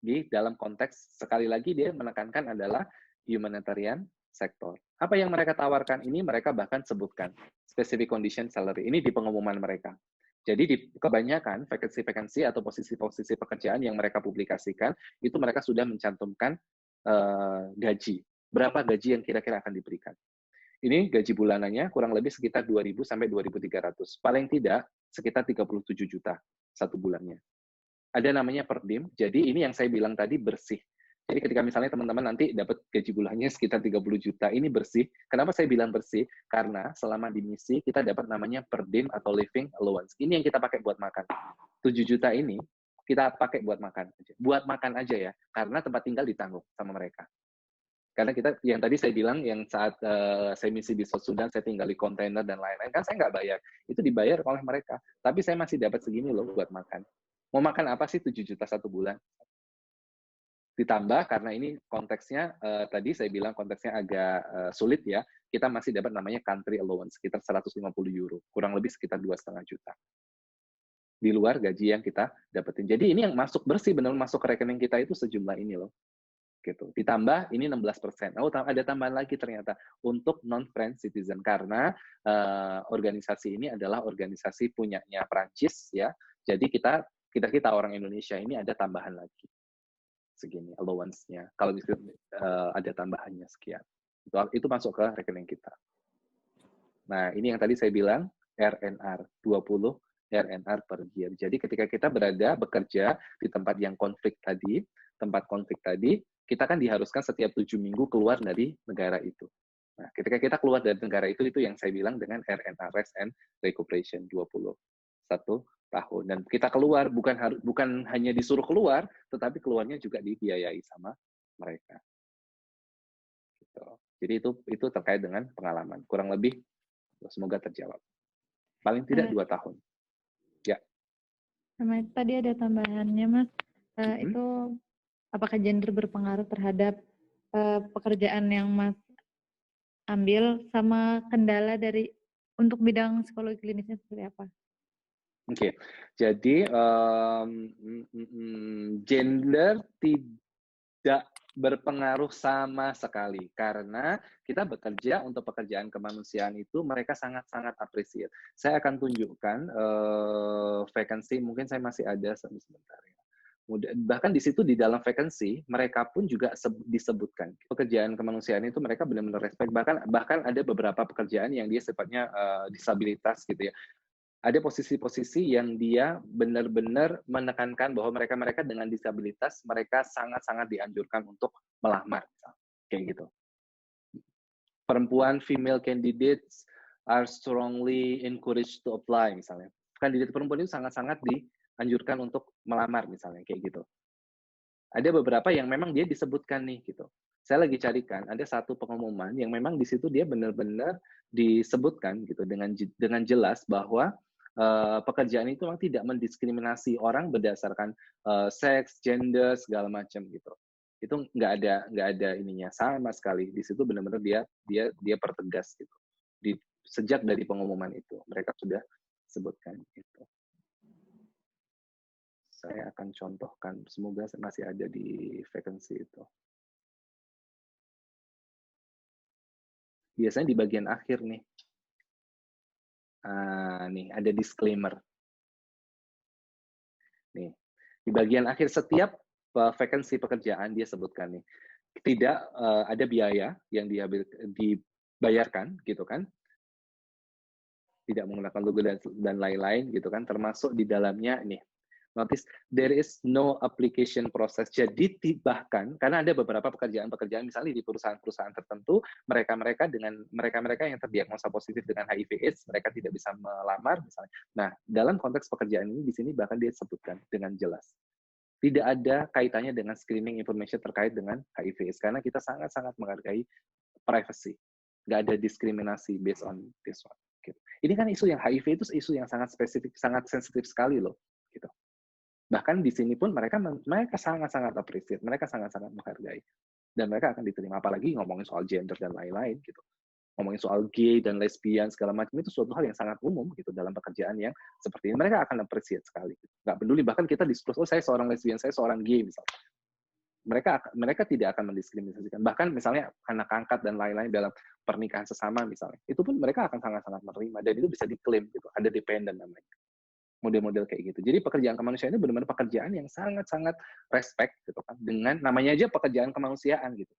Di dalam konteks, sekali lagi dia menekankan adalah humanitarian sektor. Apa yang mereka tawarkan ini, mereka bahkan sebutkan, specific condition salary. Ini di pengumuman mereka. Jadi di kebanyakan vacancy atau posisi-posisi pekerjaan yang mereka publikasikan, itu mereka sudah mencantumkan gaji. Berapa gaji yang kira-kira akan diberikan. Ini gaji bulanannya kurang lebih sekitar 2.000 sampai 2.300. Paling tidak sekitar 37 juta satu bulannya. Ada namanya per dim, jadi ini yang saya bilang tadi bersih. Jadi ketika misalnya teman-teman nanti dapat gaji bulannya sekitar 30 juta, ini bersih. Kenapa saya bilang bersih? Karena selama di misi kita dapat namanya per dim atau living allowance. Ini yang kita pakai buat makan. 7 juta ini kita pakai buat makan aja. Buat makan aja ya, karena tempat tinggal ditanggung sama mereka. Karena kita, yang tadi saya bilang, yang saat saya misi di South Sudan, saya tinggal di kontainer dan lain-lain, kan saya nggak bayar. Itu dibayar oleh mereka. Tapi saya masih dapat segini loh buat makan. Mau makan apa sih 7 juta satu bulan? Ditambah karena ini konteksnya tadi saya bilang konteksnya agak sulit ya, kita masih dapat namanya country allowance sekitar 150 euro, kurang lebih sekitar 2,5 juta. Di luar gaji yang kita dapetin. Jadi ini yang masuk bersih, benar masuk ke rekening kita itu sejumlah ini loh. Gitu. Ditambah ini 16%. Oh, ada tambahan lagi ternyata untuk non-French citizen karena organisasi ini adalah organisasi punyanya Prancis ya. Jadi kita orang Indonesia ini ada tambahan lagi. Segini allowance-nya. Kalau ada tambahannya sekian. Itu masuk ke rekening kita. Nah, ini yang tadi saya bilang RNR 20 RNR per year. Jadi ketika kita bekerja di tempat yang tempat konflik tadi, kita kan diharuskan setiap 7 minggu keluar dari negara itu. Nah, ketika kita keluar dari negara itu yang saya bilang dengan RNR, Rest and Recuperation 21 tahun. Dan kita keluar bukan hanya disuruh keluar, tetapi keluarnya juga dibiayai sama mereka. Gitu. Jadi itu terkait dengan pengalaman. Kurang lebih semoga terjawab. Paling tidak 2 tahun. Ya. Tadi ada tambahannya, Mas. Itu apakah gender berpengaruh terhadap pekerjaan yang Mas ambil sama kendala dari untuk bidang psikologi klinisnya seperti apa? Oke, jadi gender tidak berpengaruh sama sekali karena kita bekerja untuk pekerjaan kemanusiaan itu mereka sangat-sangat appreciate. Saya akan tunjukkan vacancy, mungkin saya masih ada sebentar ya. Bahkan di situ di dalam vacancy mereka pun juga disebutkan pekerjaan kemanusiaan itu mereka benar-benar respect, bahkan ada beberapa pekerjaan yang dia sifatnya disabilitas gitu ya. Ada posisi-posisi yang dia benar-benar menekankan bahwa mereka dengan disabilitas mereka sangat-sangat dianjurkan untuk melamar, kayak gitu. Perempuan, female candidates are strongly encouraged to apply misalnya. Kandidat perempuan itu sangat-sangat dianjurkan untuk melamar misalnya, kayak gitu. Ada beberapa yang memang dia disebutkan nih gitu. Saya lagi carikan ada satu pengumuman yang memang di situ dia benar-benar disebutkan gitu dengan jelas bahwa pekerjaan itu memang tidak mendiskriminasi orang berdasarkan seks, gender, segala macam gitu. Itu nggak ada ininya sama sekali. Di situ benar-benar dia pertegas gitu. Sejak dari pengumuman itu mereka sudah sebutkan gitu. Saya akan contohkan, semoga masih ada di vacancy itu. Biasanya di bagian akhir nih. Nih, ada disclaimer. Nih, di bagian akhir setiap vacancy pekerjaan dia sebutkan nih. Tidak ada biaya yang dibayarkan gitu kan. Tidak menggunakan logo dan lain-lain gitu kan, termasuk di dalamnya nih. Notice there is no application process. Jadi bahkan karena ada beberapa pekerjaan-pekerjaan misalnya di perusahaan-perusahaan tertentu mereka yang terdiagnosa positif dengan HIV/AIDS mereka tidak bisa melamar misalnya. Nah, dalam konteks pekerjaan ini di sini bahkan dia sebutkan dengan jelas. Tidak ada kaitannya dengan screening information terkait dengan HIV/AIDS karena kita sangat-sangat menghargai privacy. Nggak ada diskriminasi based on this one. Gitu. Ini kan isu yang HIV itu isu yang sangat spesifik, sangat sensitif sekali loh. Gitu. Bahkan di sini pun mereka sangat-sangat appreciate, mereka sangat-sangat menghargai. Dan mereka akan diterima, apalagi ngomongin soal gender dan lain-lain gitu. Ngomongin soal gay dan lesbian segala macam itu suatu hal yang sangat umum gitu dalam pekerjaan yang seperti ini. Mereka akan appreciate sekali. Gitu. Nggak peduli, bahkan kita diskus, oh saya seorang lesbian, saya seorang gay misalnya. Mereka tidak akan mendiskriminasikan. Bahkan misalnya anak angkat dan lain-lain dalam pernikahan sesama misalnya, itu pun mereka akan sangat-sangat menerima dan itu bisa diklaim gitu. Ada dependent namanya. Model-model kayak gitu. Jadi pekerjaan kemanusiaan itu benar-benar pekerjaan yang sangat-sangat respect gitu kan. Dengan namanya aja pekerjaan kemanusiaan gitu.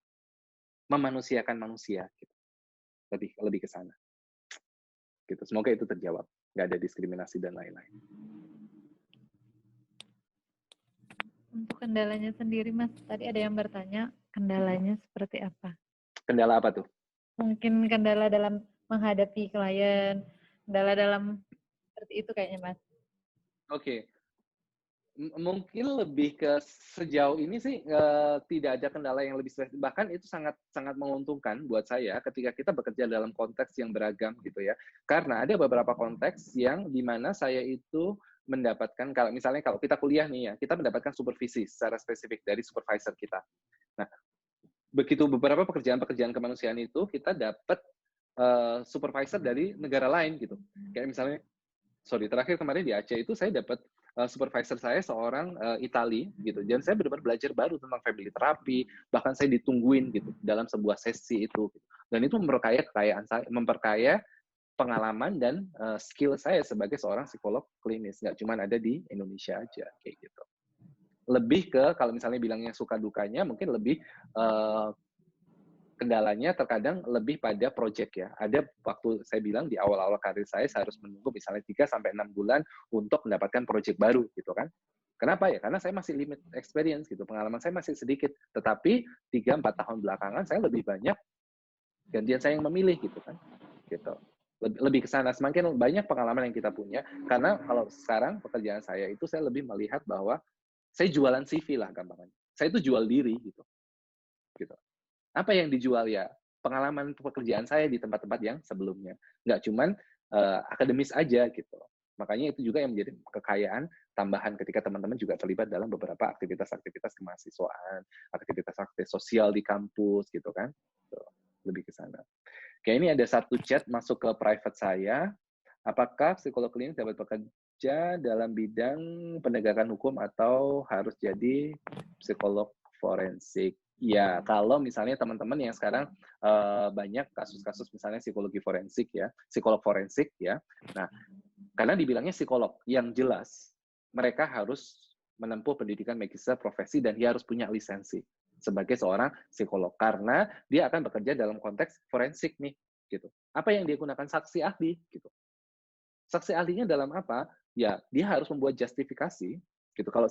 Memanusiakan manusia gitu. Lebih ke sana. Gitu. Semoga itu terjawab. Nggak ada diskriminasi dan lain-lain. Untuk kendalanya sendiri, Mas, tadi ada yang bertanya kendalanya seperti apa? Kendala apa tuh? Mungkin kendala dalam menghadapi klien, kendala dalam seperti itu kayaknya, Mas. Oke. Mungkin lebih ke sejauh ini sih tidak ada kendala yang lebih spesifik. Bahkan itu sangat menguntungkan buat saya ketika kita bekerja dalam konteks yang beragam gitu ya. Karena ada beberapa konteks yang dimana saya itu mendapatkan, kalau kita kuliah nih ya, kita mendapatkan supervisi secara spesifik dari supervisor kita. Nah, begitu beberapa pekerjaan kemanusiaan itu kita dapat supervisor dari negara lain gitu. Kayak misalnya, terakhir kemarin di Aceh itu saya dapat supervisor saya seorang Itali gitu, dan saya benar-benar belajar baru tentang family terapi, bahkan saya ditungguin gitu dalam sebuah sesi itu, dan itu memperkaya kekayaan saya, memperkaya pengalaman dan skill saya sebagai seorang psikolog klinis, nggak cuma ada di Indonesia aja kayak gitu. Lebih ke kalau misalnya bilangnya suka dukanya mungkin lebih kendalanya terkadang lebih pada project ya. Ada waktu saya bilang di awal-awal karir saya harus menunggu misalnya 3-6 bulan untuk mendapatkan project baru gitu kan. Kenapa ya? Karena saya masih limit experience gitu. Pengalaman saya masih sedikit. Tetapi 3-4 tahun belakangan saya lebih banyak gantian saya yang memilih gitu kan. Gitu. Lebih ke sana. Semakin banyak pengalaman yang kita punya. Karena kalau sekarang pekerjaan saya itu saya lebih melihat bahwa saya jualan CV lah gampangnya. Saya itu jual diri gitu. Gitu. Apa yang dijual ya? Pengalaman pekerjaan saya di tempat-tempat yang sebelumnya. Nggak cuman akademis aja gitu. Makanya itu juga yang menjadi kekayaan tambahan ketika teman-teman juga terlibat dalam beberapa aktivitas-aktivitas kemahasiswaan, aktivitas-aktivitas sosial di kampus gitu kan. lebih ke sana. Kayak ini ada satu chat masuk ke private saya, apakah psikolog klinis dapat bekerja dalam bidang penegakan hukum atau harus jadi psikolog forensik? Ya, kalau misalnya teman-teman yang sekarang banyak kasus-kasus misalnya psikologi forensik ya, psikolog forensik ya. Nah, karena dibilangnya psikolog, yang jelas mereka harus menempuh pendidikan magister profesi dan dia harus punya lisensi sebagai seorang psikolog karena dia akan bekerja dalam konteks forensik nih gitu. Apa yang dia gunakan? Saksi ahli gitu. Saksi ahlinya dalam apa? Ya, dia harus membuat justifikasi gitu. Kalau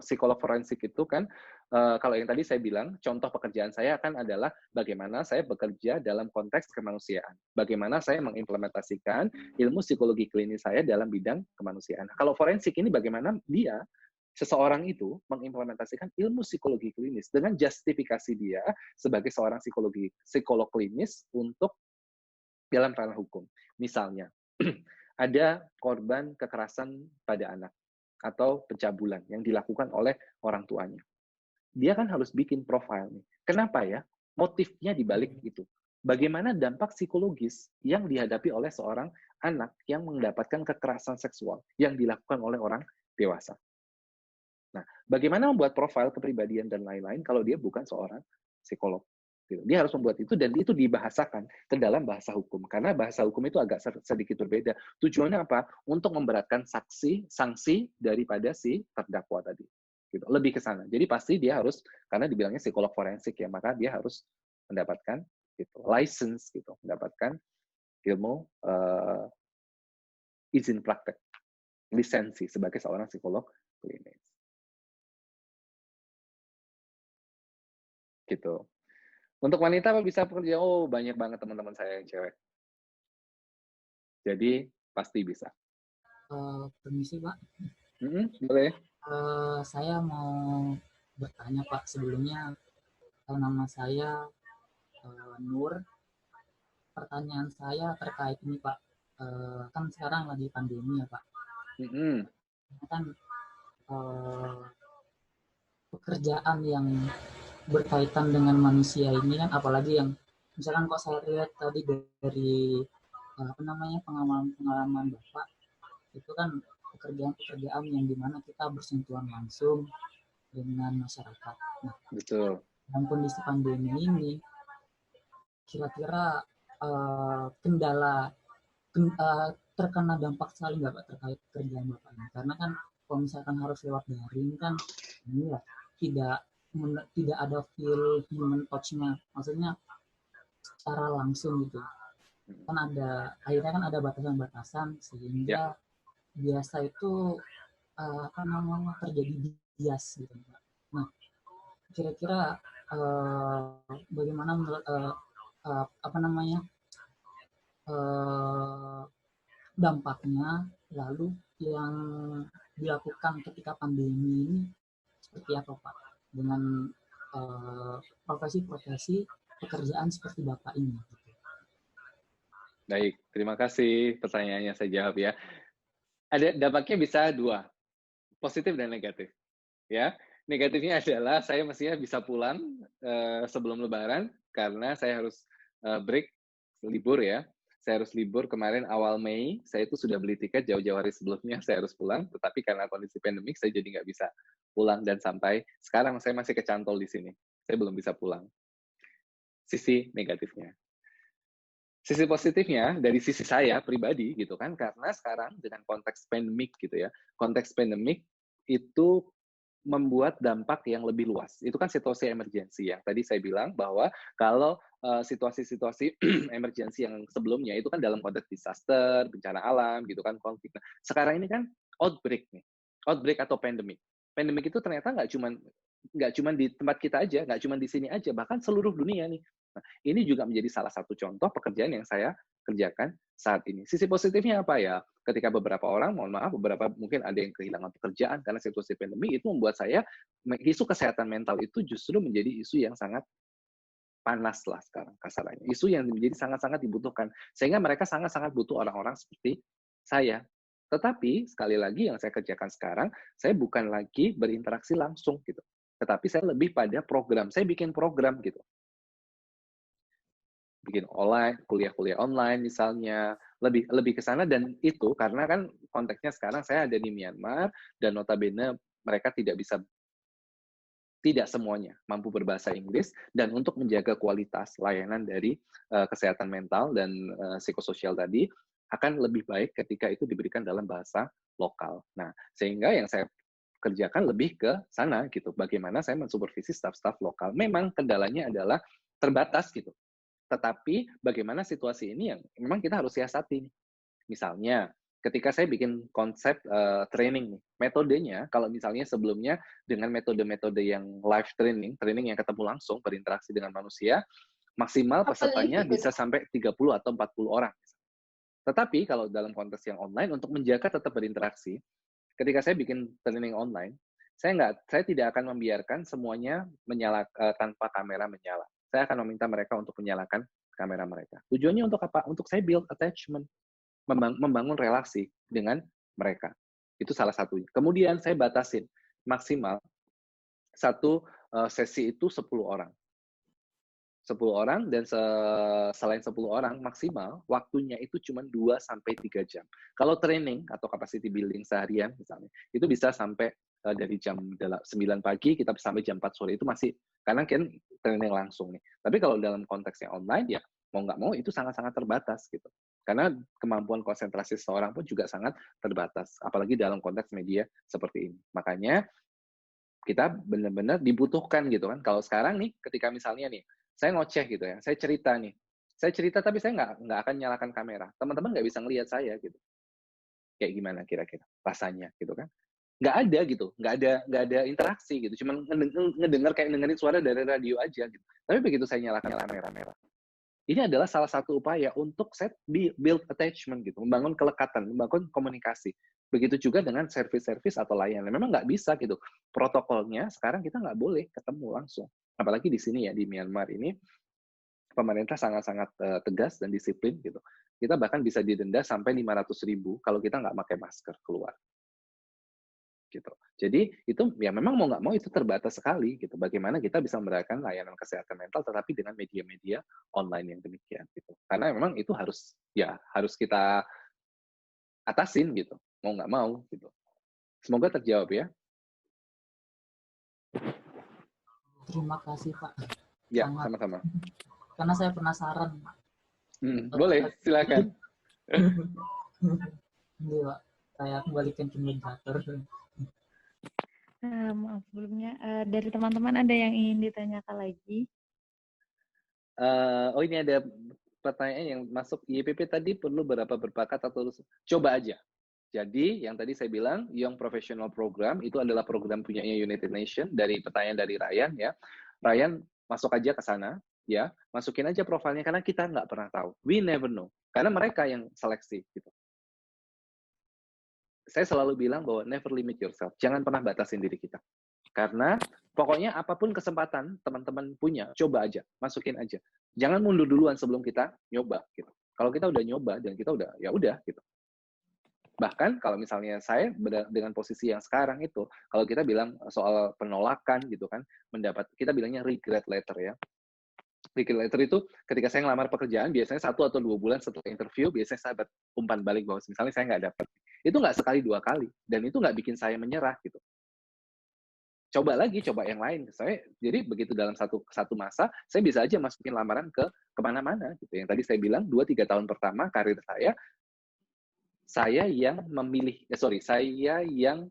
psikolog forensik itu kan kalau yang tadi saya bilang contoh pekerjaan saya akan adalah bagaimana saya bekerja dalam konteks kemanusiaan. Bagaimana saya mengimplementasikan ilmu psikologi klinis saya dalam bidang kemanusiaan. Kalau forensik ini bagaimana dia seseorang itu mengimplementasikan ilmu psikologi klinis dengan justifikasi dia sebagai seorang psikolog klinis untuk dalam ranah hukum. Misalnya, ada korban kekerasan pada anak atau pencabulan yang dilakukan oleh orang tuanya. Dia kan harus bikin profil nih. Kenapa ya? Motifnya dibalik itu. Bagaimana dampak psikologis yang dihadapi oleh seorang anak yang mendapatkan kekerasan seksual yang dilakukan oleh orang dewasa. Nah, bagaimana membuat profil kepribadian dan lain-lain kalau dia bukan seorang psikolog? Dia harus membuat itu dan itu dibahasakan ke dalam bahasa hukum. Karena bahasa hukum itu agak sedikit berbeda. Tujuannya apa? Untuk memberatkan sanksi daripada si terdakwa tadi. Gitu. Lebih ke sana. Jadi pasti dia harus, karena dibilangnya psikolog forensik ya, maka dia harus mendapatkan gitu, license, gitu, mendapatkan ilmu izin praktek, lisensi sebagai seorang psikolog klinis. Gitu. Untuk wanita apa bisa bekerja? Oh, banyak banget teman-teman saya yang cewek. Jadi, pasti bisa. Permisi, Pak. Boleh. Saya mau bertanya, Pak. Sebelumnya, nama saya Nur. Pertanyaan saya terkait ini, Pak. Kan sekarang lagi pandemi ya, Pak. Kan pekerjaan yang berkaitan dengan manusia ini kan, apalagi yang misalkan kok saya lihat tadi dari pengalaman Bapak, itu kan pekerjaan yang dimana kita bersentuhan langsung dengan masyarakat. Nah, betul. Dalam kondisi pandemi ini, kira-kira kendala terkena dampak sekali nggak Pak terkait kerjaan Bapak ini? Karena kan kalau misalkan harus lewat daring kan, ini ya tidak ada feel human touch-nya, maksudnya secara langsung gitu. Kan akhirnya kan ada batasan-batasan sehingga biasa itu terjadi bias gitu, Pak. Nah, kira-kira bagaimana menurut dampaknya lalu yang dilakukan ketika pandemi ini seperti apa, Pak, dengan profesi-profesi pekerjaan seperti Bapak ini? Baik, terima kasih pertanyaannya saya jawab ya. Ada dampaknya bisa dua, positif dan negatif. Ya, negatifnya adalah saya mestinya bisa pulang sebelum Lebaran karena saya harus break libur ya. Saya harus libur kemarin awal Mei, saya itu sudah beli tiket jauh-jauh hari sebelumnya, saya harus pulang, tetapi karena kondisi pandemik saya jadi nggak bisa pulang dan sampai sekarang saya masih kecantol di sini. Saya belum bisa pulang. Sisi negatifnya. Sisi positifnya dari sisi saya pribadi gitu kan, karena sekarang dengan konteks pandemik gitu ya, konteks pandemik itu membuat dampak yang lebih luas. Itu kan situasi emergensi yang tadi saya bilang bahwa kalau situasi-situasi emergensi yang sebelumnya itu kan dalam konteks disaster, bencana alam gitu kan, konflik. Nah, sekarang ini kan outbreak nih, outbreak atau pandemic. Pandemic itu ternyata nggak cuma di tempat kita aja, nggak cuma di sini aja, bahkan seluruh dunia nih. Nah, ini juga menjadi salah satu contoh pekerjaan yang saya kerjakan saat ini. Sisi positifnya apa ya? Ketika beberapa orang, mohon maaf, beberapa mungkin ada yang kehilangan pekerjaan karena situasi pandemi, itu membuat saya, isu kesehatan mental itu justru menjadi isu yang sangat panas lah sekarang kasarannya. Isu yang menjadi sangat-sangat dibutuhkan. Sehingga mereka sangat-sangat butuh orang-orang seperti saya. Tetapi, sekali lagi yang saya kerjakan sekarang, saya bukan lagi berinteraksi langsung gitu. Tetapi saya lebih pada program. Saya bikin program gitu. bikin online, kuliah-kuliah online misalnya, lebih ke sana. Dan itu karena kan konteksnya sekarang saya ada di Myanmar dan notabene mereka tidak semuanya mampu berbahasa Inggris, dan untuk menjaga kualitas layanan dari kesehatan mental dan psikososial tadi akan lebih baik ketika itu diberikan dalam bahasa lokal. Nah, sehingga yang saya kerjakan lebih ke sana gitu. Bagaimana saya mensupervisi staf-staf lokal. Memang kendalanya adalah terbatas gitu. Tetapi bagaimana situasi ini yang memang kita harus siasati. Misalnya, ketika saya bikin konsep training, metodenya, kalau misalnya sebelumnya dengan metode-metode yang live training yang ketemu langsung, berinteraksi dengan manusia, maksimal pesertanya bisa sampai 30 atau 40 orang. Tetapi kalau dalam konteks yang online, untuk menjaga tetap berinteraksi, ketika saya bikin training online, saya tidak akan membiarkan semuanya tanpa kamera menyala. Saya akan meminta mereka untuk menyalakan kamera mereka. Tujuannya untuk apa? Untuk saya build attachment, membangun relasi dengan mereka. Itu salah satunya. Kemudian saya batasin maksimal satu sesi itu 10 orang. 10 orang, dan selain 10 orang maksimal waktunya itu cuma 2-3 jam. Kalau training atau capacity building seharian misalnya, itu bisa sampai dari jam 9 pagi kita sampai jam 4 sore. Itu masih karena kan training langsung nih. Tapi kalau dalam konteksnya online ya mau nggak mau itu sangat-sangat terbatas gitu. Karena kemampuan konsentrasi seseorang pun juga sangat terbatas, apalagi dalam konteks media seperti ini. Makanya kita benar-benar dibutuhkan gitu kan. Kalau sekarang nih, ketika misalnya nih, saya ngoceh gitu ya, saya cerita tapi saya nggak akan nyalakan kamera. Teman-teman nggak bisa ngelihat saya gitu. Kayak gimana kira-kira rasanya gitu kan? Nggak ada gitu, nggak ada interaksi gitu. Cuma ngedengar kayak dengerin suara dari radio aja gitu. Tapi begitu saya nyalakan kamera, ini adalah salah satu upaya untuk build attachment gitu, membangun kelekatan, membangun komunikasi. Begitu juga dengan service atau layanan. Memang nggak bisa gitu. Protokolnya sekarang kita nggak boleh ketemu langsung. Apalagi di sini ya, di Myanmar ini, pemerintah sangat-sangat tegas dan disiplin gitu. Kita bahkan bisa didenda sampai 500.000 kalau kita nggak pakai masker keluar. Gitu. Jadi itu ya memang mau nggak mau itu terbatas sekali gitu. Bagaimana kita bisa memberikan layanan kesehatan mental tetapi dengan media-media online yang demikian gitu. Karena memang itu harus kita atasin gitu. Mau nggak mau gitu. Semoga terjawab ya. Terima kasih Pak. Ya, Sangat. sama-sama. Karena saya penasaran. Boleh, silakan. Iya Pak, saya kembalikan ke moderator. Maaf sebelumnya, dari teman-teman ada yang ingin ditanyakan lagi? Ini ada pertanyaan yang masuk. YPP tadi perlu berbakat atau coba aja. Jadi yang tadi saya bilang Young Professional Program itu adalah program punyanya United Nations, dari pertanyaan dari Ryan ya. Ryan masuk aja ke sana ya, masukin aja profilnya karena kita nggak pernah tahu. We never know. Karena mereka yang seleksi gitu. Saya selalu bilang bahwa never limit yourself. Jangan pernah batasin diri kita. Karena pokoknya apapun kesempatan teman-teman punya, coba aja, masukin aja. Jangan mundur duluan sebelum kita nyoba gitu. Kalau kita udah nyoba dan kita udah ya udah gitu. Bahkan kalau misalnya saya dengan posisi yang sekarang itu, kalau kita bilang soal penolakan gitu kan, kita bilangnya regret letter ya. Regret letter itu ketika saya ngelamar pekerjaan, biasanya 1 atau 2 bulan setelah interview, biasanya saya dapat umpan balik bahwa misalnya saya nggak dapat. Itu nggak sekali 2 kali, dan itu nggak bikin saya menyerah gitu. Coba lagi, coba yang lain. Jadi begitu dalam satu masa, saya bisa aja masukin lamaran ke kemana-mana gitu. Yang tadi saya bilang 2-3 tahun pertama karir saya yang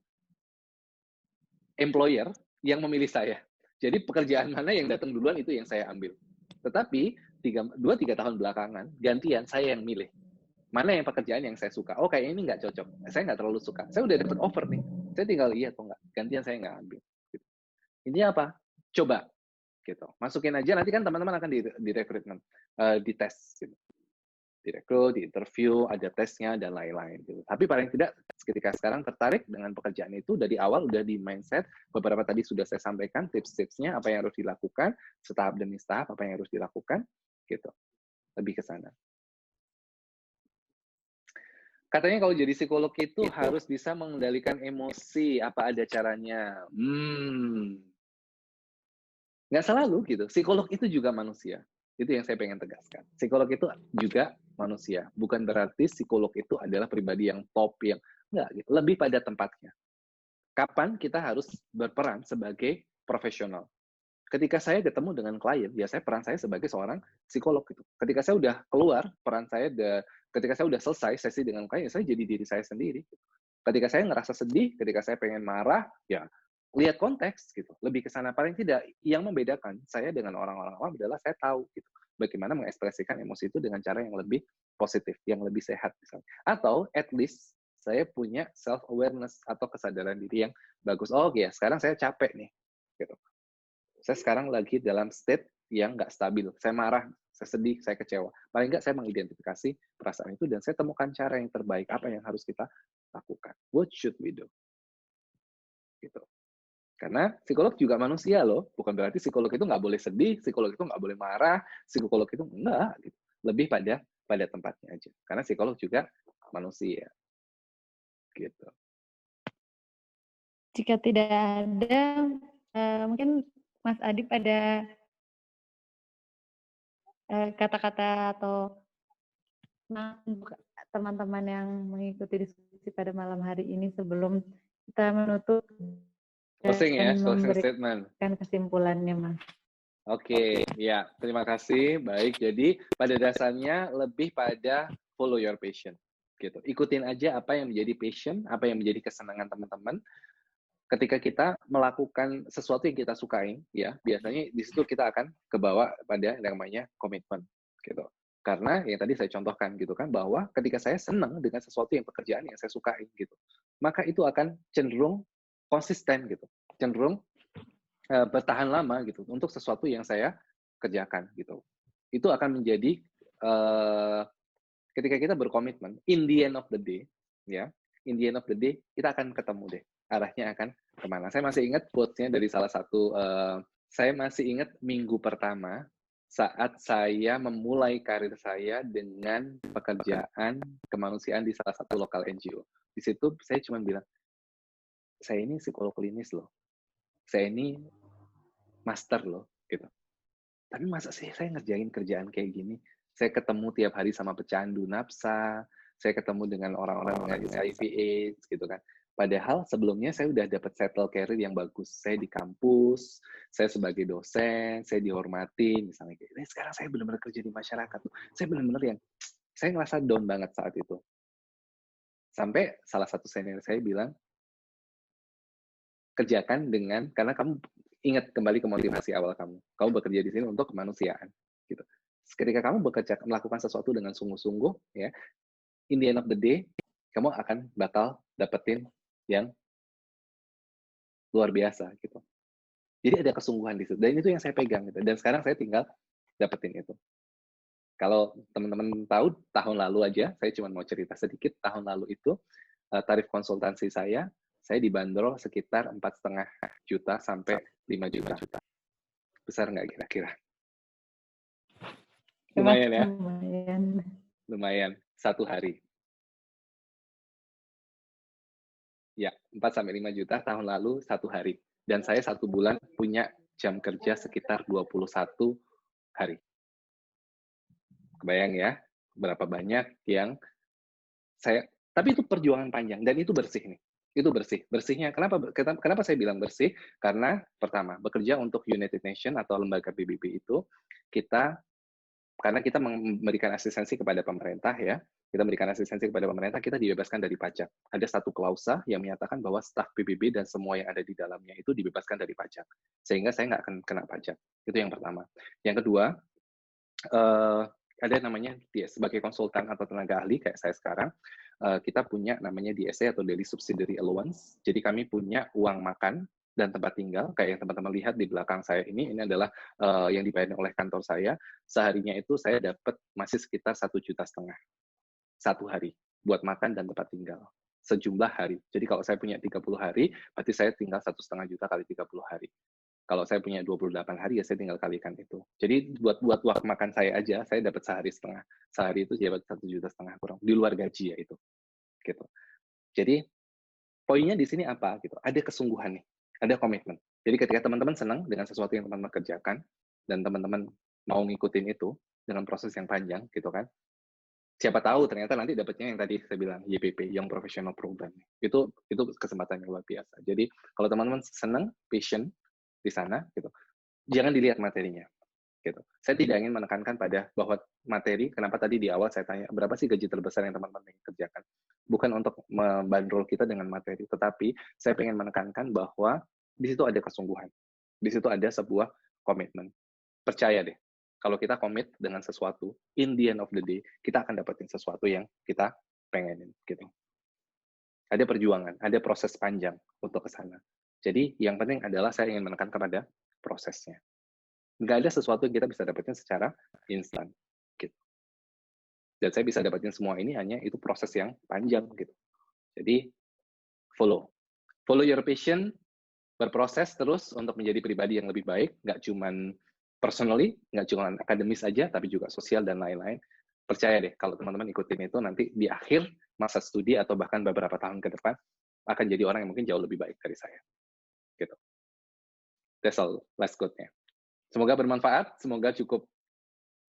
employer yang memilih saya. Jadi pekerjaan mana yang datang duluan itu yang saya ambil. Tetapi 2-3 tahun belakangan gantian saya yang milih. Mana yang pekerjaan yang saya suka? Oh kayaknya ini nggak cocok. Saya nggak terlalu suka. Saya udah dapat offer nih. Saya tinggal iya atau nggak. Gantian saya nggak ambil. Gitu. Intinya apa? Coba. Gitu. Masukin aja. Nanti kan teman-teman akan di rekrutmen, di tes. Gitu. Direkrut, di interview, ada tesnya dan lain-lain. Gitu. Tapi paling tidak ketika sekarang tertarik dengan pekerjaan itu dari awal udah di mindset. Beberapa tadi sudah saya sampaikan tips-tipsnya apa yang harus dilakukan, setahap demi setahap apa yang harus dilakukan. Gitu. Lebih ke sana. Katanya kalau jadi psikolog itu harus bisa mengendalikan emosi. Apa ada caranya? Nggak selalu gitu. Psikolog itu juga manusia. Itu yang saya pengen tegaskan. Psikolog itu juga manusia. Bukan berarti psikolog itu adalah pribadi yang top, yang enggak gitu. Lebih pada tempatnya. Kapan kita harus berperan sebagai profesional? Ketika saya ketemu dengan klien, ya peran saya sebagai seorang psikolog gitu. Ketika saya udah keluar, ketika saya udah selesai sesi dengan klien, saya jadi diri saya sendiri. Ketika saya ngerasa sedih, ketika saya pengen marah, ya lihat konteks gitu. Lebih ke sana. Paling tidak, yang membedakan saya dengan orang-orang awam adalah saya tahu gitu bagaimana mengekspresikan emosi itu dengan cara yang lebih positif, yang lebih sehat misalnya. Atau at least saya punya self awareness atau kesadaran diri yang bagus. Oh ya, sekarang saya capek nih. Gitu. Saya sekarang lagi dalam state yang nggak stabil. Saya marah, saya sedih, saya kecewa. Paling nggak saya mengidentifikasi perasaan itu dan saya temukan cara yang terbaik apa yang harus kita lakukan. What should we do? Gitu. Karena psikolog juga manusia loh. Bukan berarti psikolog itu nggak boleh sedih, psikolog itu nggak boleh marah, psikolog itu enggak. Gitu. Lebih pada tempatnya aja. Karena psikolog juga manusia. Gitu. Jika tidak ada, mungkin Mas Adip ada kata-kata atau teman-teman yang mengikuti diskusi pada malam hari ini sebelum kita menutup Closing ya, dan closing statement. memberikan kesimpulannya, Mas. Oke, ya, terima kasih. Baik, jadi pada dasarnya lebih pada follow your passion. Gitu. Ikutin aja apa yang menjadi passion, apa yang menjadi kesenangan teman-teman. Ketika kita melakukan sesuatu yang kita sukai, ya, biasanya di situ kita akan kebawa pada yang namanya komitmen, gitu. Karena yang tadi saya contohkan gitu kan, bahwa ketika saya senang dengan sesuatu yang pekerjaan yang saya sukai gitu, maka itu akan cenderung konsisten gitu, cenderung bertahan lama gitu untuk sesuatu yang saya kerjakan gitu. Itu akan menjadi ketika kita berkomitmen, in the end of the day, ya, in the end of the day kita akan ketemu deh arahnya akan kemana. Saya masih ingat quotes-nya dari salah satu, saya masih ingat minggu pertama saat saya memulai karir saya dengan pekerjaan kemanusiaan di salah satu lokal NGO. Di situ saya cuma bilang, saya ini psikolog klinis loh. Saya ini master loh, gitu. Tapi masa sih saya ngerjain kerjaan kayak gini? Saya ketemu tiap hari sama pecandu nafsa, saya ketemu dengan orang-orang dengan HIV/AIDS, gitu kan. Padahal sebelumnya saya udah dapat settle career yang bagus. Saya di kampus, saya sebagai dosen, saya dihormati, misalnya kayak. Nah, sekarang saya benar-benar kerja di masyarakat. Saya benar-benar yang, saya ngerasa down banget saat itu. Sampai salah satu senior saya bilang, kerjakan dengan, karena kamu ingat kembali ke motivasi awal kamu. Kamu bekerja di sini untuk kemanusiaan. Gitu. Ketika kamu bekerja, melakukan sesuatu dengan sungguh-sungguh, ya, in the end of the day, kamu akan bakal dapetin yang luar biasa gitu. Jadi ada kesungguhan di situ. Dan itu yang saya pegang gitu. Dan sekarang saya tinggal dapetin itu. Kalau teman-teman tahu, tahun lalu aja, saya cuma mau cerita sedikit, tahun lalu itu tarif konsultansi saya dibanderol sekitar 4,5 juta sampai 5 juta. Besar nggak kira-kira? Lumayan ya? Lumayan. Satu hari. Ya, 4-5 juta tahun lalu satu hari. Dan saya satu bulan punya jam kerja sekitar 21 hari. Kebayang ya, berapa banyak yang saya, tapi itu perjuangan panjang, dan itu bersih nih. Itu bersih. Bersihnya, kenapa saya bilang bersih? Karena pertama, bekerja untuk United Nations atau lembaga PBB itu, karena kita memberikan asistensi kepada pemerintah ya, kita memberikan asistensi kepada pemerintah, kita dibebaskan dari pajak. Ada satu klausa yang menyatakan bahwa staf PBB dan semua yang ada di dalamnya itu dibebaskan dari pajak. Sehingga saya nggak akan kena pajak. Itu yang pertama. Yang kedua, ada namanya sebagai konsultan atau tenaga ahli kayak saya sekarang, kita punya namanya DSA atau Daily Subsidiary Allowance. Jadi kami punya uang makan dan tempat tinggal, kayak yang teman-teman lihat di belakang saya ini adalah yang dibayar oleh kantor saya. Seharinya itu saya dapat masih sekitar 1,5 juta satu hari buat makan dan tempat tinggal sejumlah hari. Jadi kalau saya punya 30 hari, berarti saya tinggal 1,5 juta kali 30 hari. Kalau saya punya 28 hari, ya saya tinggal kalikan itu. Jadi buat waktu makan saya aja, saya dapat sehari setengah. Sehari itu dapat 1,5 juta kurang. Di luar gaji ya itu. Gitu. Jadi poinnya di sini apa? Gitu. Ada kesungguhan nih. Ada komitmen. Jadi ketika teman-teman senang dengan sesuatu yang teman-teman kerjakan, dan teman-teman mau ngikutin itu dengan proses yang panjang gitu kan. Siapa tahu ternyata nanti dapatnya yang tadi saya bilang YPP, Young Professional Program. Itu kesempatan yang luar biasa. Jadi kalau teman-teman senang, passion di sana gitu, jangan dilihat materinya gitu. Saya tidak ingin menekankan pada bahwa materi, kenapa tadi di awal saya tanya berapa sih gaji terbesar yang teman-teman ingin kerjakan. Bukan untuk membandrol kita dengan materi, tetapi saya ingin menekankan bahwa di situ ada kesungguhan. Di situ ada sebuah komitmen. Percaya deh, kalau kita komit dengan sesuatu, in the end of the day, kita akan dapetin sesuatu yang kita pengenin gitu. Ada perjuangan, ada proses panjang untuk ke sana. Jadi yang penting adalah saya ingin menekan kepada prosesnya. Nggak ada sesuatu yang kita bisa dapetin secara instan. Gitu. Dan saya bisa dapetin semua ini hanya itu proses yang panjang gitu. Jadi follow your passion, berproses terus untuk menjadi pribadi yang lebih baik, nggak cuman personally, nggak cuma akademis aja, tapi juga sosial dan lain-lain. Percaya deh, kalau teman-teman ikutin itu, nanti di akhir masa studi atau bahkan beberapa tahun ke depan, akan jadi orang yang mungkin jauh lebih baik dari saya. Gitu. That's all, last quote-nya. Semoga bermanfaat, semoga cukup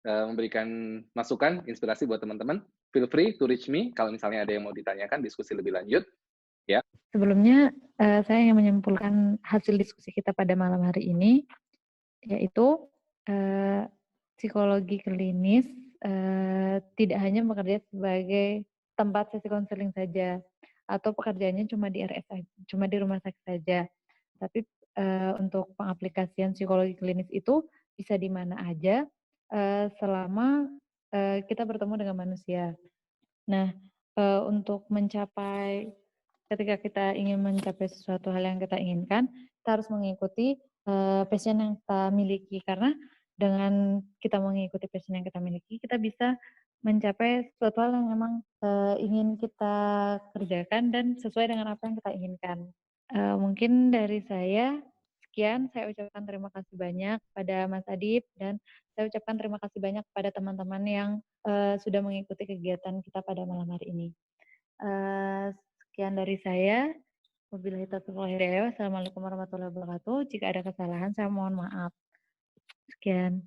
memberikan masukan, inspirasi buat teman-teman. Feel free to reach me, kalau misalnya ada yang mau ditanyakan, diskusi lebih lanjut. Ya. Sebelumnya, saya ingin menyimpulkan hasil diskusi kita pada malam hari ini, yaitu psikologi klinis tidak hanya bekerja sebagai tempat sesi konseling saja, atau pekerjaannya cuma di RS, cuma di rumah sakit saja. Tapi untuk pengaplikasian psikologi klinis itu bisa di mana aja selama kita bertemu dengan manusia. Nah, untuk mencapai, ketika kita ingin mencapai sesuatu hal yang kita inginkan, kita harus mengikuti passion yang kita miliki, karena dengan kita mengikuti passion yang kita miliki, kita bisa mencapai sesuatu hal yang memang ingin kita kerjakan dan sesuai dengan apa yang kita inginkan. Mungkin dari saya sekian, saya ucapkan terima kasih banyak pada Mas Adib, dan saya ucapkan terima kasih banyak pada teman-teman yang sudah mengikuti kegiatan kita pada malam hari ini. Sekian dari saya. Wabillahi taufiq wal hidayah. Wassalamualaikum warahmatullahi wabarakatuh. Jika ada kesalahan, saya mohon maaf. Sekian.